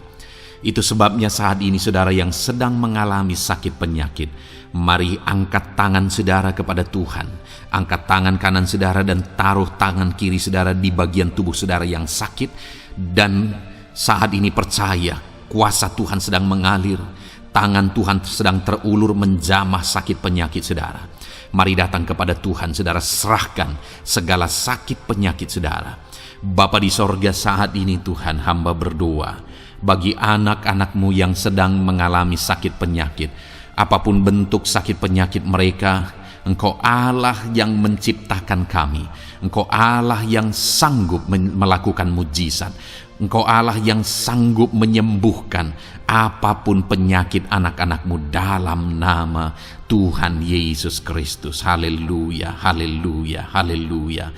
Itu sebabnya saat ini saudara yang sedang mengalami sakit penyakit, mari angkat tangan saudara kepada Tuhan. Angkat tangan kanan saudara dan taruh tangan kiri saudara di bagian tubuh saudara yang sakit. Dan saat ini percaya kuasa Tuhan sedang mengalir. Tangan Tuhan sedang terulur menjamah sakit penyakit saudara. Mari datang kepada Tuhan saudara, serahkan segala sakit penyakit saudara. Bapa di sorga, saat ini Tuhan, hamba berdoa bagi anak-anak-Mu yang sedang mengalami sakit penyakit. Apapun bentuk sakit penyakit mereka, Engkau Allah yang menciptakan kami. Engkau Allah yang sanggup melakukan mujizat. Engkau Allah yang sanggup menyembuhkan apapun penyakit anak-anak-Mu dalam nama Tuhan Yesus Kristus. Haleluya, haleluya, haleluya.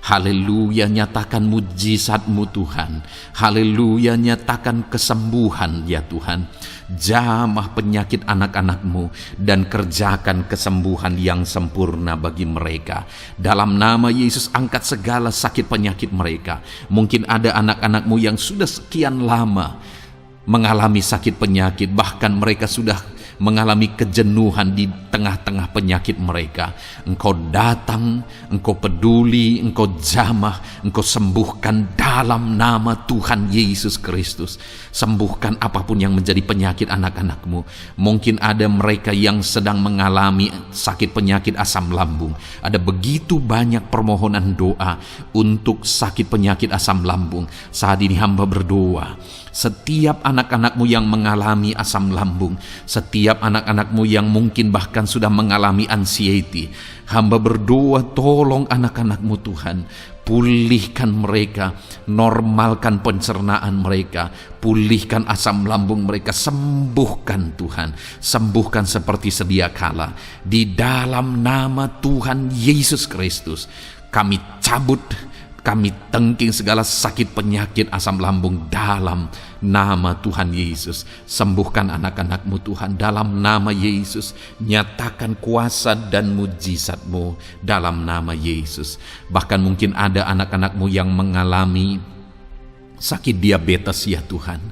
Haleluya, nyatakan mujizat-Mu Tuhan. Haleluya, nyatakan kesembuhan ya Tuhan. Jamah penyakit anak-anak-Mu dan kerjakan kesembuhan yang sempurna bagi mereka. Dalam nama Yesus, angkat segala sakit penyakit mereka. Mungkin ada anak-anak-Mu yang sudah sekian lama mengalami sakit penyakit, bahkan mereka sudah mengalami kejenuhan di tengah-tengah penyakit mereka. Engkau datang, Engkau peduli, Engkau jamah, Engkau sembuhkan dalam nama Tuhan Yesus Kristus. Sembuhkan apapun yang menjadi penyakit anak-anak-Mu. Mungkin ada mereka yang sedang mengalami sakit penyakit asam lambung. Ada begitu banyak permohonan doa untuk sakit penyakit asam lambung. Saat ini hamba berdoa, setiap anak-anak-Mu yang mengalami asam lambung, setiap anak-anak-Mu yang mungkin bahkan sudah mengalami anxiety, hamba berdoa, tolong anak-anak-Mu Tuhan, pulihkan mereka, normalkan pencernaan mereka, pulihkan asam lambung mereka, sembuhkan Tuhan, sembuhkan seperti sedia kala. Di dalam nama Tuhan Yesus Kristus, kami cabut, kami tengking segala sakit penyakit asam lambung dalam nama Tuhan Yesus. Sembuhkan anak-anak-Mu Tuhan dalam nama Yesus. Nyatakan kuasa dan mujizat-Mu dalam nama Yesus. Bahkan mungkin ada anak-anak-Mu yang mengalami sakit diabetes ya Tuhan,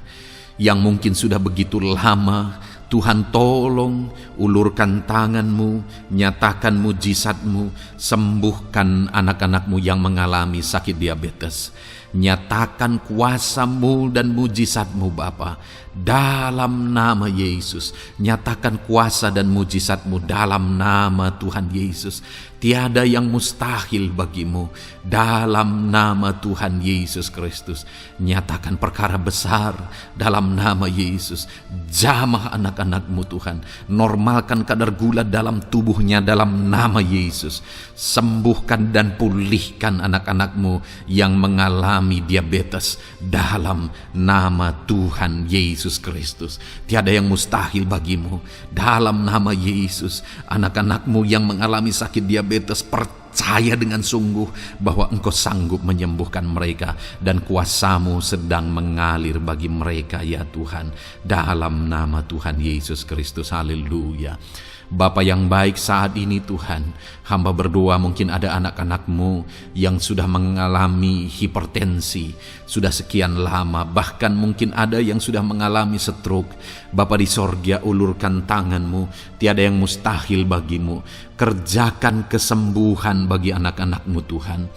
yang mungkin sudah begitu lama. Tuhan tolong, ulurkan tangan-Mu, nyatakan mujizat-Mu, sembuhkan anak-anak-Mu yang mengalami sakit diabetes. Nyatakan kuasa-Mu dan mujizat-Mu Bapa dalam nama Yesus. Nyatakan kuasa dan mujizat-Mu dalam nama Tuhan Yesus. Tiada yang mustahil bagimu dalam nama Tuhan Yesus Kristus. Nyatakan perkara besar dalam nama Yesus. Jamah anak-anak-Mu Tuhan. Normalkan kadar gula dalam tubuhnya dalam nama Yesus. Sembuhkan dan pulihkan anak-anak-Mu yang mengalami diabetes dalam nama Tuhan Yesus Kristus. Tiada yang mustahil bagimu dalam nama Yesus. Anak-anak-Mu yang mengalami sakit diabetes, percaya dengan sungguh bahwa Engkau sanggup menyembuhkan mereka dan kuasa-Mu sedang mengalir bagi mereka ya Tuhan, dalam nama Tuhan Yesus Kristus. Haleluya. Bapa yang baik, saat ini Tuhan, hamba berdoa mungkin ada anak-anak-Mu yang sudah mengalami hipertensi sudah sekian lama, bahkan mungkin ada yang sudah mengalami stroke. Bapa di sorga, ulurkan tangan-Mu, tiada yang mustahil bagimu. Kerjakan kesembuhan bagi anak-anak-Mu Tuhan.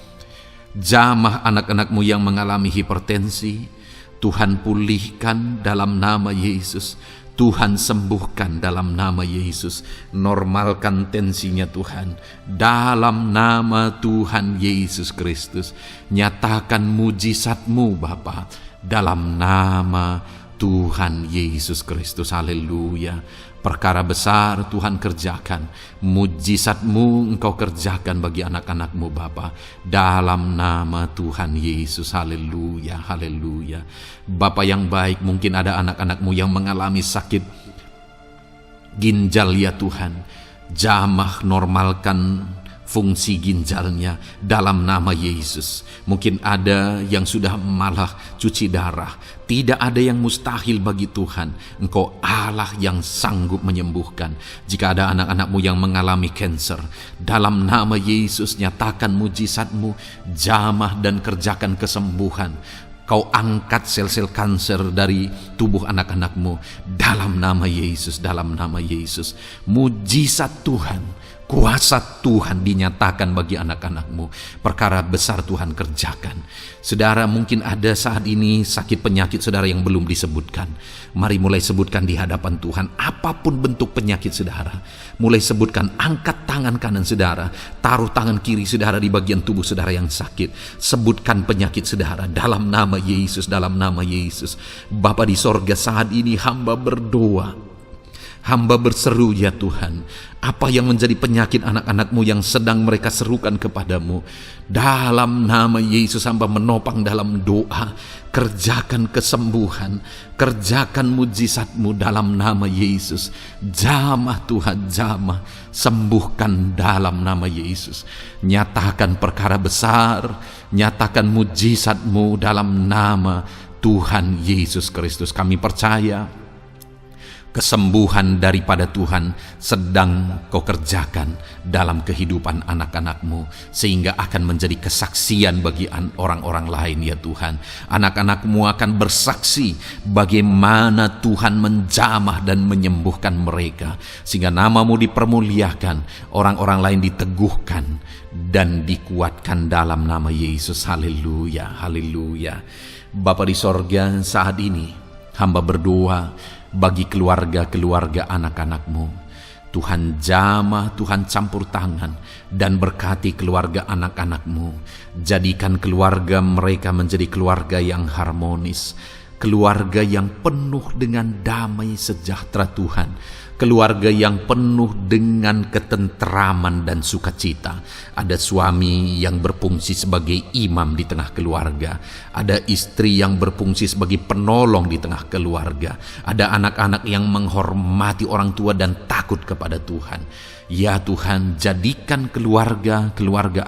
Jamah anak-anak-Mu yang mengalami hipertensi, Tuhan pulihkan dalam nama Yesus. Tuhan sembuhkan dalam nama Yesus. Normalkan tensinya Tuhan dalam nama Tuhan Yesus Kristus. Nyatakan mujizat-Mu Bapa dalam nama Tuhan Yesus Kristus. Haleluya. Perkara besar Tuhan kerjakan, mujizat-Mu Engkau kerjakan bagi anak-anak-Mu Bapa dalam nama Tuhan Yesus. Haleluya, haleluya. Bapa yang baik, mungkin ada anak-anak-Mu yang mengalami sakit ginjal ya Tuhan. Jamah, normalkan fungsi ginjalnya dalam nama Yesus. Mungkin ada yang sudah malah cuci darah. Tidak ada yang mustahil bagi Tuhan. Engkau Allah yang sanggup menyembuhkan. Jika ada anak-anak-Mu yang mengalami kanker, dalam nama Yesus nyatakan mujizat-Mu, jamah dan kerjakan kesembuhan. Kau angkat sel-sel kanker dari tubuh anak-anak-Mu dalam nama Yesus, dalam nama Yesus. Mujizat Tuhan, kuasa Tuhan dinyatakan bagi anak-anak-Mu. Perkara besar Tuhan kerjakan. Saudara, mungkin ada saat ini sakit penyakit saudara yang belum disebutkan. Mari mulai sebutkan di hadapan Tuhan. Apapun bentuk penyakit saudara, mulai sebutkan. Angkat tangan kanan saudara, taruh tangan kiri saudara di bagian tubuh saudara yang sakit. Sebutkan penyakit saudara dalam nama Yesus, dalam nama Yesus. Bapa di sorga, saat ini hamba berdoa, hamba berseru ya Tuhan, apa yang menjadi penyakit anak-anak-Mu yang sedang mereka serukan kepadamu, dalam nama Yesus hamba menopang dalam doa. Kerjakan kesembuhan, kerjakan mujizat-Mu dalam nama Yesus. Jamah Tuhan, jamah, sembuhkan dalam nama Yesus. Nyatakan perkara besar, nyatakan mujizat-Mu dalam nama Tuhan Yesus Kristus. Kami percaya kesembuhan daripada Tuhan sedang Kau kerjakan dalam kehidupan anak-anak-Mu, sehingga akan menjadi kesaksian bagi orang-orang lain ya Tuhan. Anak-anak-Mu akan bersaksi bagaimana Tuhan menjamah dan menyembuhkan mereka, sehingga nama-Mu dipermuliakan, orang-orang lain diteguhkan dan dikuatkan dalam nama Yesus. Haleluya, haleluya. Bapa di sorga, saat ini hamba berdoa bagi keluarga-keluarga anak-anak-Mu. Tuhan jamah, Tuhan campur tangan dan berkati keluarga anak-anak-Mu. Jadikan keluarga mereka menjadi keluarga yang harmonis, keluarga yang penuh dengan damai sejahtera Tuhan, keluarga yang penuh dengan ketenteraman dan sukacita. Ada suami yang berfungsi sebagai imam di tengah keluarga, ada istri yang berfungsi sebagai penolong di tengah keluarga, ada anak-anak yang menghormati orang tua dan takut kepada Tuhan. Ya Tuhan, jadikan keluarga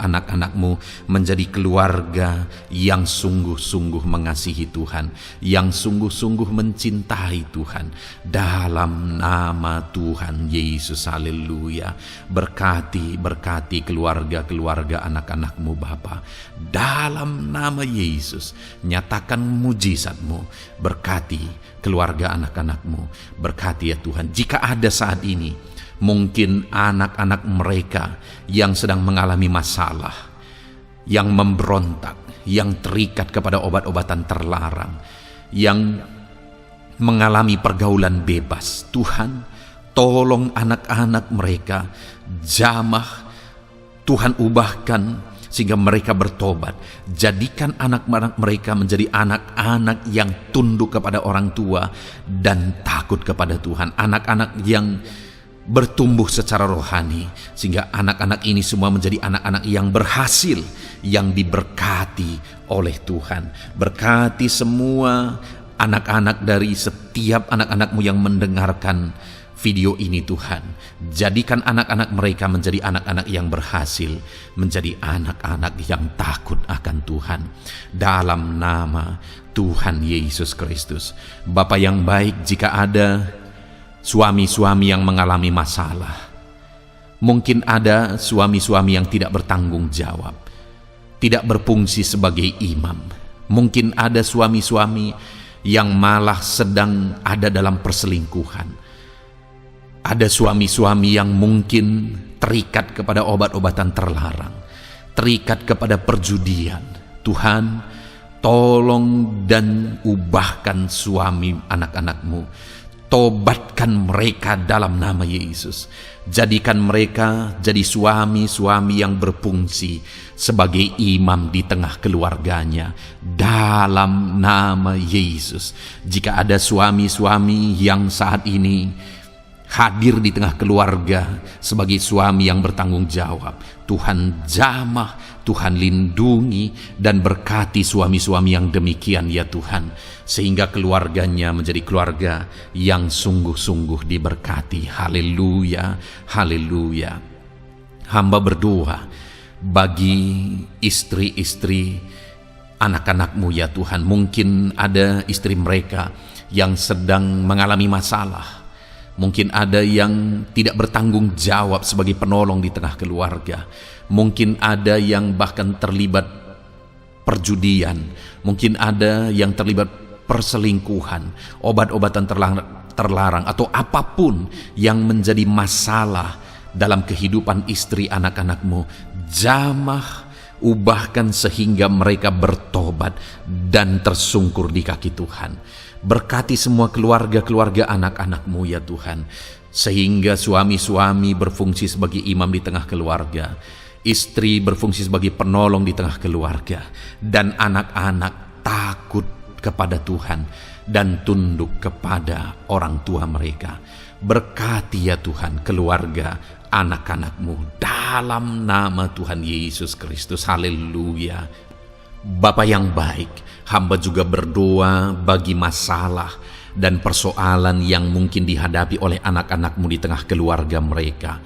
anak-anak-Mu menjadi keluarga yang sungguh-sungguh mengasihi Tuhan, yang sungguh-sungguh mencintai Tuhan. Dalam nama Tuhan Yesus, haleluya. Berkati keluarga anak-anak-Mu Bapa. Dalam nama Yesus, nyatakan mujizat-Mu. Berkati keluarga anak-anak-Mu. Berkati ya Tuhan. Jika ada saat ini mungkin anak-anak mereka yang sedang mengalami masalah, yang memberontak, yang terikat kepada obat-obatan terlarang, yang mengalami pergaulan bebas, Tuhan, tolong anak-anak mereka, jamah, Tuhan ubahkan sehingga mereka bertobat. Jadikan anak-anak mereka menjadi anak-anak yang tunduk kepada orang tua dan takut kepada Tuhan. Anak-anak yang bertumbuh secara rohani, sehingga anak-anak ini semua menjadi anak-anak yang berhasil, yang diberkati oleh Tuhan. Berkati semua anak-anak dari setiap anak-anak-Mu yang mendengarkan video ini Tuhan. Jadikan anak-anak mereka menjadi anak-anak yang berhasil, menjadi anak-anak yang takut akan Tuhan. Dalam nama Tuhan Yesus Kristus. Bapa yang baik, jika ada suami-suami yang mengalami masalah, mungkin ada suami-suami yang tidak bertanggung jawab, tidak berfungsi sebagai imam, mungkin ada suami-suami yang malah sedang ada dalam perselingkuhan, ada suami-suami yang mungkin terikat kepada obat-obatan terlarang, terikat kepada perjudian. Tuhan, tolong dan ubahkan suami anak-anak-Mu. Tobatkan mereka dalam nama Yesus. Jadikan mereka jadi suami-suami yang berfungsi sebagai imam di tengah keluarganya. Dalam nama Yesus. Jika ada suami-suami yang saat ini hadir di tengah keluarga sebagai suami yang bertanggung jawab, Tuhan jamah, Tuhan lindungi dan berkati suami-suami yang demikian ya Tuhan, sehingga keluarganya menjadi keluarga yang sungguh-sungguh diberkati. Haleluya, haleluya. Hamba berdoa bagi istri-istri anak-anak-Mu ya Tuhan. Mungkin ada istri mereka yang sedang mengalami masalah, mungkin ada yang tidak bertanggung jawab sebagai penolong di tengah keluarga, mungkin ada yang bahkan terlibat perjudian, mungkin ada yang terlibat perselingkuhan, obat-obatan terlarang, atau apapun yang menjadi masalah dalam kehidupan istri anak-anak-Mu. Jamah, ubahkan sehingga mereka bertobat dan tersungkur di kaki Tuhan. Berkati semua keluarga-keluarga anak-anak-Mu ya Tuhan, sehingga suami-suami berfungsi sebagai imam di tengah keluarga, istri berfungsi sebagai penolong di tengah keluarga, dan anak-anak takut kepada Tuhan dan tunduk kepada orang tua mereka. Berkati ya Tuhan keluarga anak-anak-Mu dalam nama Tuhan Yesus Kristus. Haleluya. Bapa yang baik, hamba juga berdoa bagi masalah dan persoalan yang mungkin dihadapi oleh anak-anak-Mu di tengah keluarga mereka.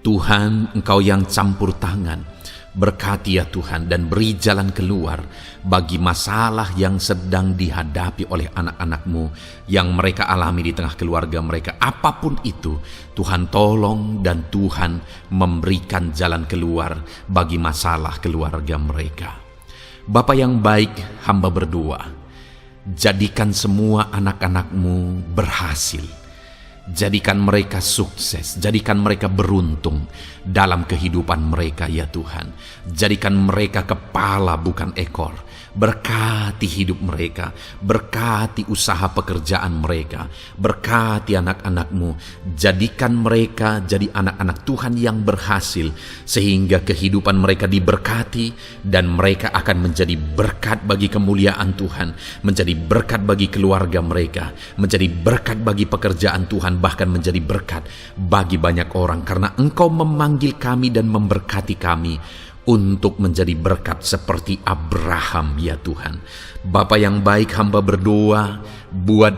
Tuhan, Engkau yang campur tangan, Berkati ya Tuhan dan beri jalan keluar bagi masalah yang sedang dihadapi oleh anak-anak-Mu yang mereka alami di tengah keluarga mereka. Apapun itu, Tuhan tolong dan Tuhan memberikan jalan keluar bagi masalah keluarga mereka. Bapa yang baik, hamba berdoa, jadikan semua anak-anak-Mu berhasil. Jadikan mereka sukses, jadikan mereka beruntung dalam kehidupan mereka ya Tuhan. Jadikan mereka kepala bukan ekor. Berkati hidup mereka, berkati usaha pekerjaan mereka, berkati anak-anak-Mu. Jadikan mereka jadi anak-anak Tuhan yang berhasil, sehingga kehidupan mereka diberkati dan mereka akan menjadi berkat bagi kemuliaan Tuhan, menjadi berkat bagi keluarga mereka, menjadi berkat bagi pekerjaan Tuhan, bahkan menjadi berkat bagi banyak orang, karena Engkau memanggil kami dan memberkati kami untuk menjadi berkat seperti Abraham ya Tuhan. Bapa yang baik, hamba berdoa buat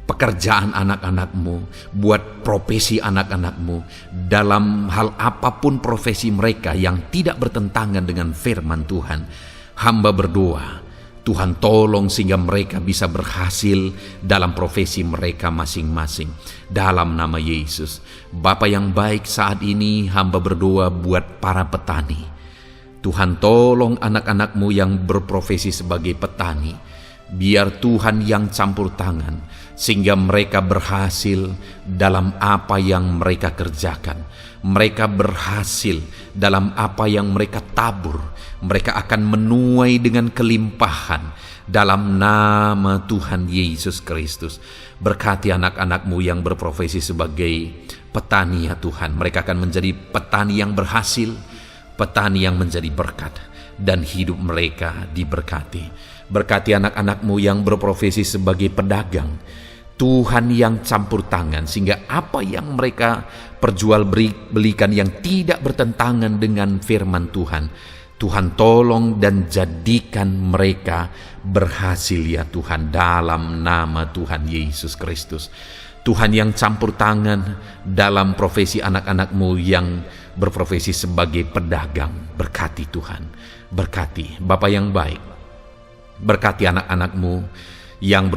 pekerjaan anak-anak-Mu, buat profesi anak-anak-Mu, dalam hal apapun profesi mereka yang tidak bertentangan dengan firman Tuhan. Hamba berdoa, Tuhan tolong sehingga mereka bisa berhasil dalam profesi mereka masing-masing. Dalam nama Yesus. Bapa yang baik, saat ini hamba berdoa buat para petani. Tuhan tolong anak-anak-Mu yang berprofesi sebagai petani. Biar Tuhan yang campur tangan sehingga mereka berhasil dalam apa yang mereka kerjakan. Mereka berhasil dalam apa yang mereka tabur. Mereka akan menuai dengan kelimpahan dalam nama Tuhan Yesus Kristus. Berkati anak-anak-Mu yang berprofesi sebagai petani ya Tuhan. Mereka akan menjadi petani yang berhasil, petani yang menjadi berkat, dan hidup mereka diberkati. Berkati anak-anak-Mu yang berprofesi sebagai pedagang. Tuhan yang campur tangan sehingga apa yang mereka perjualbelikan yang tidak bertentangan dengan firman Tuhan, Tuhan tolong dan jadikan mereka berhasil ya Tuhan, dalam nama Tuhan Yesus Kristus. Tuhan yang campur tangan dalam profesi anak-anak-Mu yang berprofesi sebagai pedagang. Berkati Tuhan, berkati Bapa yang baik. Berkati anak-anak-Mu yang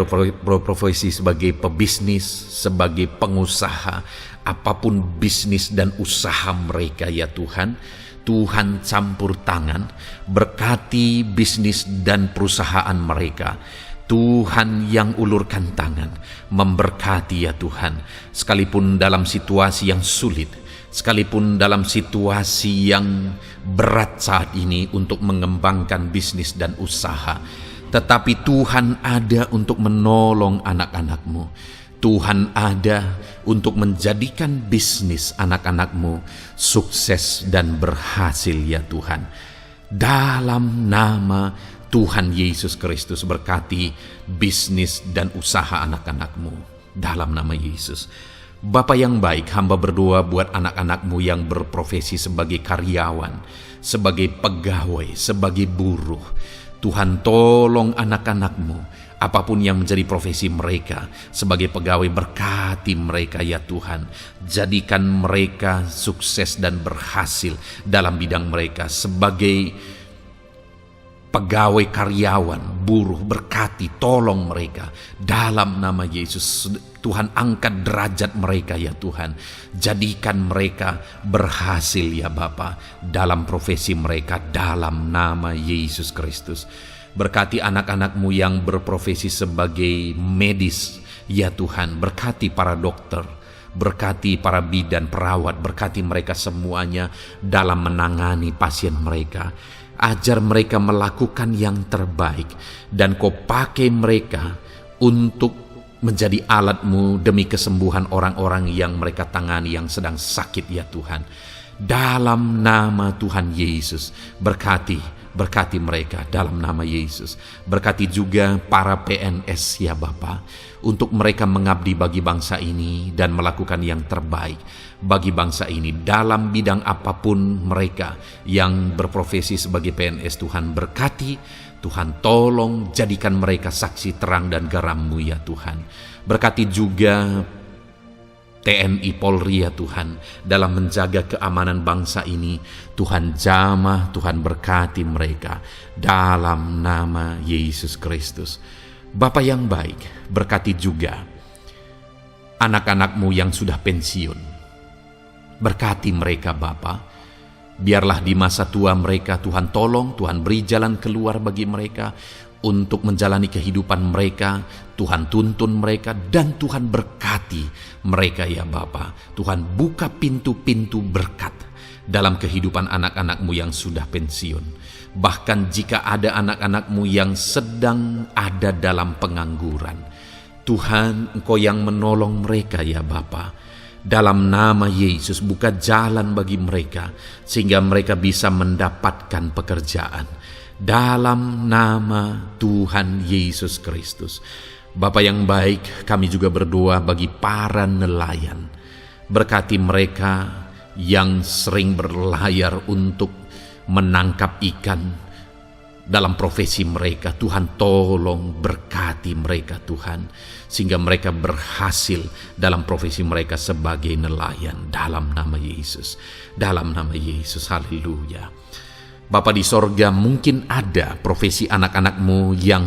berprofesi sebagai pebisnis, sebagai pengusaha, apapun bisnis dan usaha mereka ya Tuhan. Tuhan campur tangan, berkati bisnis dan perusahaan mereka. Tuhan yang ulurkan tangan, memberkati ya Tuhan. Sekalipun dalam situasi yang sulit, sekalipun dalam situasi yang berat saat ini untuk mengembangkan bisnis dan usaha, tetapi Tuhan ada untuk menolong anak-anak-Mu. Tuhan ada untuk menjadikan bisnis anak-anak-Mu sukses dan berhasil ya Tuhan. Dalam nama Tuhan Yesus Kristus, berkati bisnis dan usaha anak-anak-Mu. Dalam nama Yesus. Bapa yang baik, hamba berdoa buat anak-anak-Mu yang berprofesi sebagai karyawan, sebagai pegawai, sebagai buruh. Tuhan tolong anak-anak-Mu, apapun yang menjadi profesi mereka, sebagai pegawai berkati mereka ya Tuhan. Jadikan mereka sukses dan berhasil dalam bidang mereka. Sebagai pegawai karyawan, buruh, berkati, tolong mereka. Dalam nama Yesus, Tuhan angkat derajat mereka ya Tuhan. Jadikan mereka berhasil ya Bapa dalam profesi mereka, dalam nama Yesus Kristus. Berkati anak-anak-Mu yang berprofesi sebagai medis ya Tuhan. Berkati para dokter, berkati para bidan, perawat, berkati mereka semuanya dalam menangani pasien mereka. Ajar mereka melakukan yang terbaik, dan Kau pakai mereka untuk menjadi alat-Mu demi kesembuhan orang-orang yang mereka tangani yang sedang sakit ya Tuhan. Dalam nama Tuhan Yesus, berkati mereka dalam nama Yesus. Berkati juga para PNS ya Bapa, untuk mereka mengabdi bagi bangsa ini dan melakukan yang terbaik bagi bangsa ini dalam bidang apapun mereka yang berprofesi sebagai PNS. Tuhan berkati, Tuhan tolong jadikan mereka saksi terang dan garam-Mu ya Tuhan. Berkati juga TNI Polri ya Tuhan, dalam menjaga keamanan bangsa ini. Tuhan jamah, Tuhan berkati mereka dalam nama Yesus Kristus. Bapa yang baik, berkati juga anak-anak-Mu yang sudah pensiun. Berkati mereka Bapa. Biarlah di masa tua mereka Tuhan tolong, Tuhan beri jalan keluar bagi mereka untuk menjalani kehidupan mereka. Tuhan tuntun mereka dan Tuhan berkati mereka ya Bapa. Tuhan buka pintu-pintu berkat dalam kehidupan anak-anak-Mu yang sudah pensiun. Bahkan jika ada anak-anak-Mu yang sedang ada dalam pengangguran, Tuhan Engkau yang menolong mereka ya Bapa. Dalam nama Yesus buka jalan bagi mereka sehingga mereka bisa mendapatkan pekerjaan. Dalam nama Tuhan Yesus Kristus. Bapa yang baik, kami juga berdoa bagi para nelayan. Berkati mereka yang sering berlayar untuk menangkap ikan dalam profesi mereka. Tuhan tolong berkati mereka Tuhan, sehingga mereka berhasil dalam profesi mereka sebagai nelayan. Dalam nama Yesus, dalam nama Yesus, haleluya. Bapa di sorga, mungkin ada profesi anak-anak-Mu yang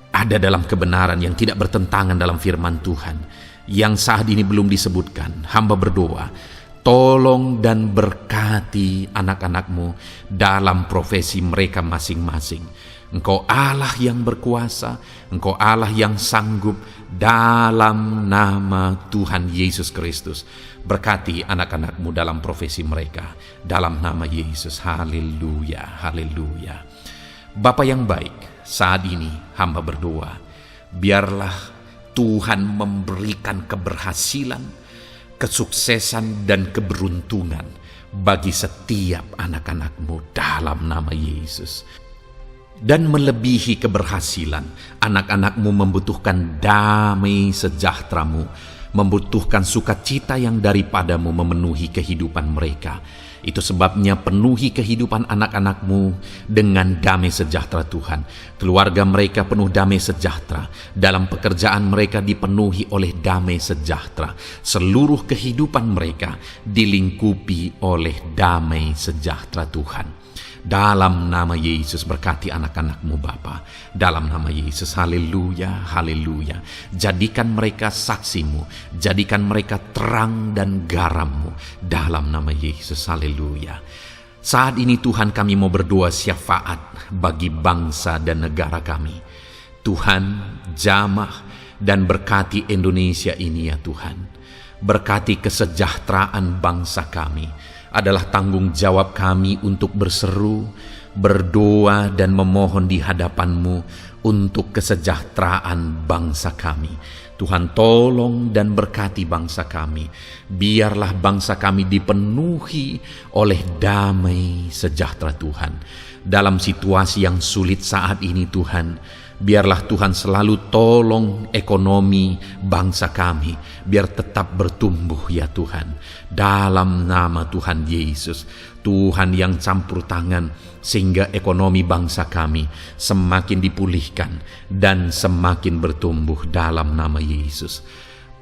ada dalam kebenaran, yang tidak bertentangan dalam firman Tuhan, yang saat ini belum disebutkan. Hamba berdoa, tolong dan berkati anak-anak-Mu dalam profesi mereka masing-masing. Engkau Allah yang berkuasa, Engkau Allah yang sanggup, dalam nama Tuhan Yesus Kristus. Berkati anak-anak-Mu dalam profesi mereka, dalam nama Yesus. Haleluya, haleluya. Bapa yang baik, saat ini hamba berdoa, biarlah Tuhan memberikan keberhasilan, kesuksesan dan keberuntungan bagi setiap anak-anak-Mu dalam nama Yesus. Dan melebihi keberhasilan, anak-anak-Mu membutuhkan damai sejahtera-Mu, membutuhkan sukacita yang daripada-Mu memenuhi kehidupan mereka. Itu sebabnya penuhi kehidupan anak-anak-Mu dengan damai sejahtera Tuhan. Keluarga mereka penuh damai sejahtera. Dalam pekerjaan mereka dipenuhi oleh damai sejahtera. Seluruh kehidupan mereka dilingkupi oleh damai sejahtera Tuhan. Dalam nama Yesus, berkati anak-anak-Mu Bapa. Dalam nama Yesus, haleluya, haleluya. Jadikan mereka saksi-Mu, jadikan mereka terang dan garam-Mu. Dalam nama Yesus, haleluya. Saat ini Tuhan, kami mau berdoa syafaat bagi bangsa dan negara kami. Tuhan, jamah dan berkati Indonesia ini ya Tuhan. Berkati kesejahteraan bangsa kami. Adalah tanggung jawab kami untuk berseru, berdoa dan memohon di hadapan-Mu untuk kesejahteraan bangsa kami. Tuhan tolong dan berkati bangsa kami. Biarlah bangsa kami dipenuhi oleh damai sejahtera Tuhan. Dalam situasi yang sulit saat ini Tuhan, biarlah Tuhan selalu tolong ekonomi bangsa kami, biar tetap bertumbuh ya Tuhan. Dalam nama Tuhan Yesus, Tuhan yang campur tangan, sehingga ekonomi bangsa kami semakin dipulihkan dan semakin bertumbuh dalam nama Yesus.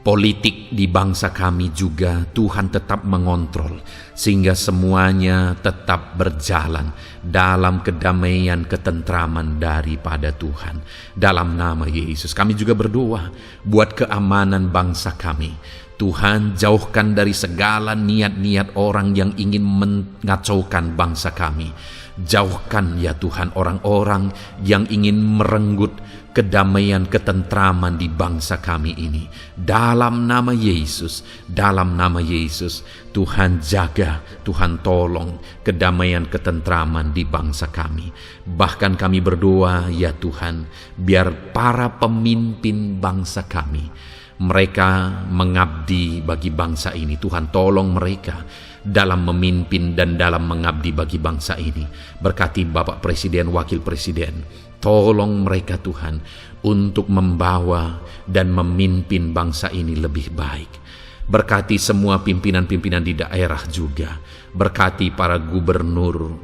Politik di bangsa kami juga Tuhan tetap mengontrol, sehingga semuanya tetap berjalan dalam kedamaian, ketentraman daripada Tuhan. Dalam nama Yesus kami juga berdoa buat keamanan bangsa kami. Tuhan, jauhkan dari segala niat-niat orang yang ingin mengacaukan bangsa kami. Jauhkan ya Tuhan orang-orang yang ingin merenggut kedamaian, ketentraman di bangsa kami ini. Dalam nama Yesus, dalam nama Yesus, Tuhan jaga, Tuhan tolong kedamaian, ketentraman di bangsa kami. Bahkan kami berdoa ya Tuhan, biar para pemimpin bangsa kami, mereka mengabdi bagi bangsa ini. Tuhan tolong mereka dalam memimpin dan dalam mengabdi bagi bangsa ini. Berkati Bapak Presiden, Wakil Presiden, tolong mereka Tuhan untuk membawa dan memimpin bangsa ini lebih baik. Berkati semua pimpinan-pimpinan di daerah juga. Berkati para gubernur,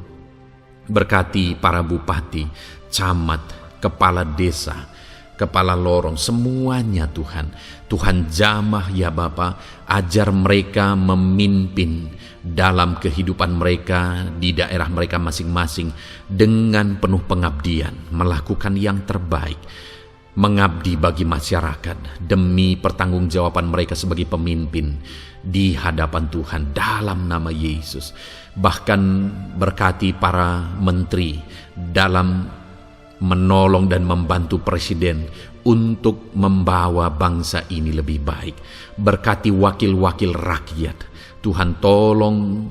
berkati para bupati, camat, kepala desa, kepala lorong, semuanya Tuhan. Tuhan jamah ya Bapa, ajar mereka memimpin dalam kehidupan mereka di daerah mereka masing-masing dengan penuh pengabdian, melakukan yang terbaik, mengabdi bagi masyarakat demi pertanggungjawaban mereka sebagai pemimpin di hadapan Tuhan dalam nama Yesus. Bahkan berkati para menteri dalam menolong dan membantu presiden untuk membawa bangsa ini lebih baik. Berkati wakil-wakil rakyat. Tuhan tolong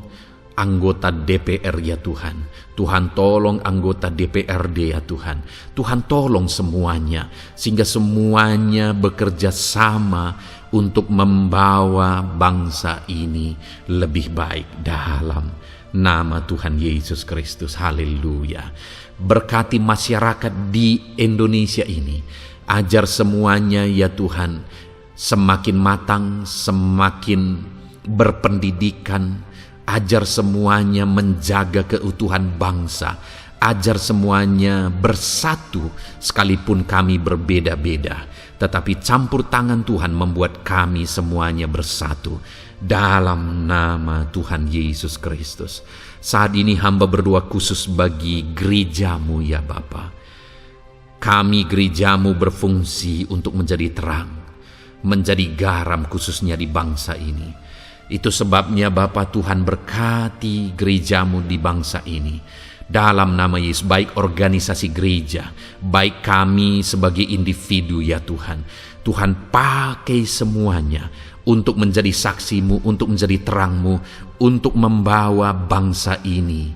anggota DPR ya Tuhan. Tuhan tolong anggota DPRD ya Tuhan. Tuhan tolong semuanya, sehingga semuanya bekerja sama untuk membawa bangsa ini lebih baik dalam nama Tuhan Yesus Kristus. Haleluya. Berkati masyarakat di Indonesia ini. Ajar semuanya ya Tuhan semakin matang, semakin berpendidikan. Ajar semuanya menjaga keutuhan bangsa. Ajar semuanya bersatu sekalipun kami berbeda-beda. Tetapi campur tangan Tuhan membuat kami semuanya bersatu dalam nama Tuhan Yesus Kristus. Saat ini hamba berdoa khusus bagi gerejamu ya Bapa. Kami gerejamu berfungsi untuk menjadi terang, menjadi garam khususnya di bangsa ini. Itu sebabnya Bapa, Tuhan berkati gerejamu di bangsa ini. Dalam nama Yesus, baik organisasi gereja, baik kami sebagai individu ya Tuhan. Tuhan pakai semuanya untuk menjadi saksimu, untuk menjadi terangmu, untuk membawa bangsa ini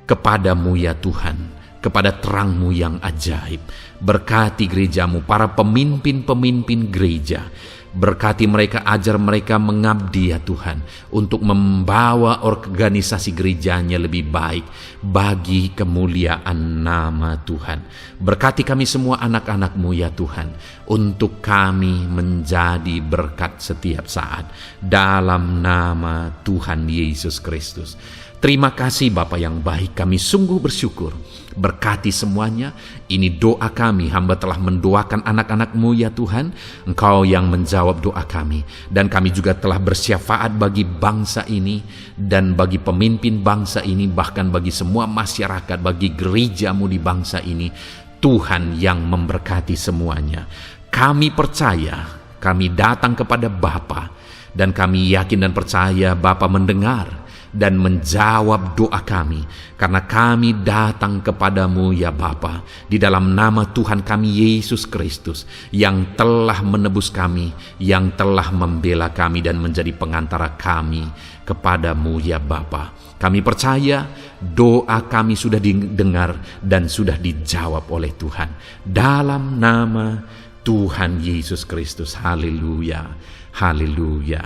kepadamu ya Tuhan, kepada terangmu yang ajaib. Berkati gerejamu, para pemimpin-pemimpin gereja. Berkati mereka, ajar mereka mengabdi ya Tuhan, untuk membawa organisasi gerejanya lebih baik bagi kemuliaan nama Tuhan. Berkati kami semua anak-anak-Mu ya Tuhan, untuk kami menjadi berkat setiap saat dalam nama Tuhan Yesus Kristus. Terima kasih Bapa yang baik, kami sungguh bersyukur. Berkati semuanya. Ini doa kami, hamba telah mendoakan anak-anak-Mu ya Tuhan. Engkau yang menjawab doa kami. Dan kami juga telah bersyafaat bagi bangsa ini, dan bagi pemimpin bangsa ini, bahkan bagi semua masyarakat, bagi gereja-Mu di bangsa ini. Tuhan yang memberkati semuanya. Kami percaya, kami datang kepada Bapa, dan kami yakin dan percaya Bapa mendengar dan menjawab doa kami, karena kami datang kepadamu ya Bapa, di dalam nama Tuhan kami Yesus Kristus, yang telah menebus kami, yang telah membela kami dan menjadi pengantara kami kepadamu ya Bapa. Kami percaya doa kami sudah didengar dan sudah dijawab oleh Tuhan, dalam nama Tuhan Yesus Kristus. Haleluya, haleluya,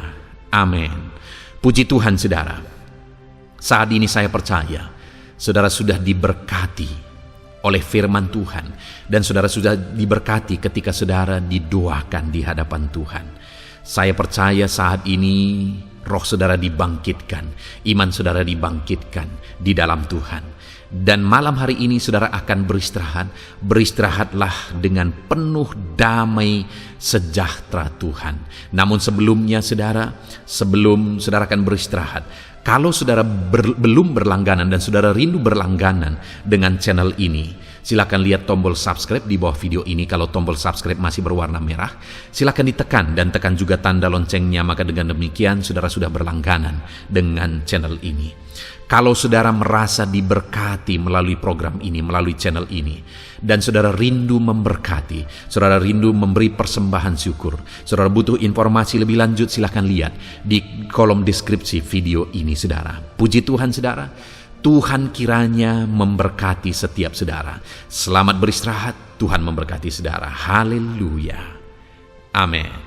amin. Puji Tuhan saudara. Saat ini saya percaya saudara sudah diberkati oleh firman Tuhan, dan saudara sudah diberkati ketika saudara didoakan di hadapan Tuhan. Saya percaya saat ini roh saudara dibangkitkan, iman saudara dibangkitkan di dalam Tuhan. Dan malam hari ini saudara akan beristirahat. Beristirahatlah dengan penuh damai sejahtera Tuhan. Namun sebelumnya saudara, sebelum saudara akan beristirahat, kalau saudara belum berlangganan dan saudara rindu berlangganan dengan channel ini, silakan lihat tombol subscribe di bawah video ini. Kalau tombol subscribe masih berwarna merah, silakan ditekan dan tekan juga tanda loncengnya. Maka dengan demikian saudara sudah berlangganan dengan channel ini. Kalau saudara merasa diberkati melalui program ini, melalui channel ini, dan saudara rindu memberkati, saudara rindu memberi persembahan syukur, saudara butuh informasi lebih lanjut, silakan lihat di kolom deskripsi video ini saudara. Puji Tuhan saudara, Tuhan kiranya memberkati setiap saudara. Selamat beristirahat, Tuhan memberkati saudara. Haleluya, amin.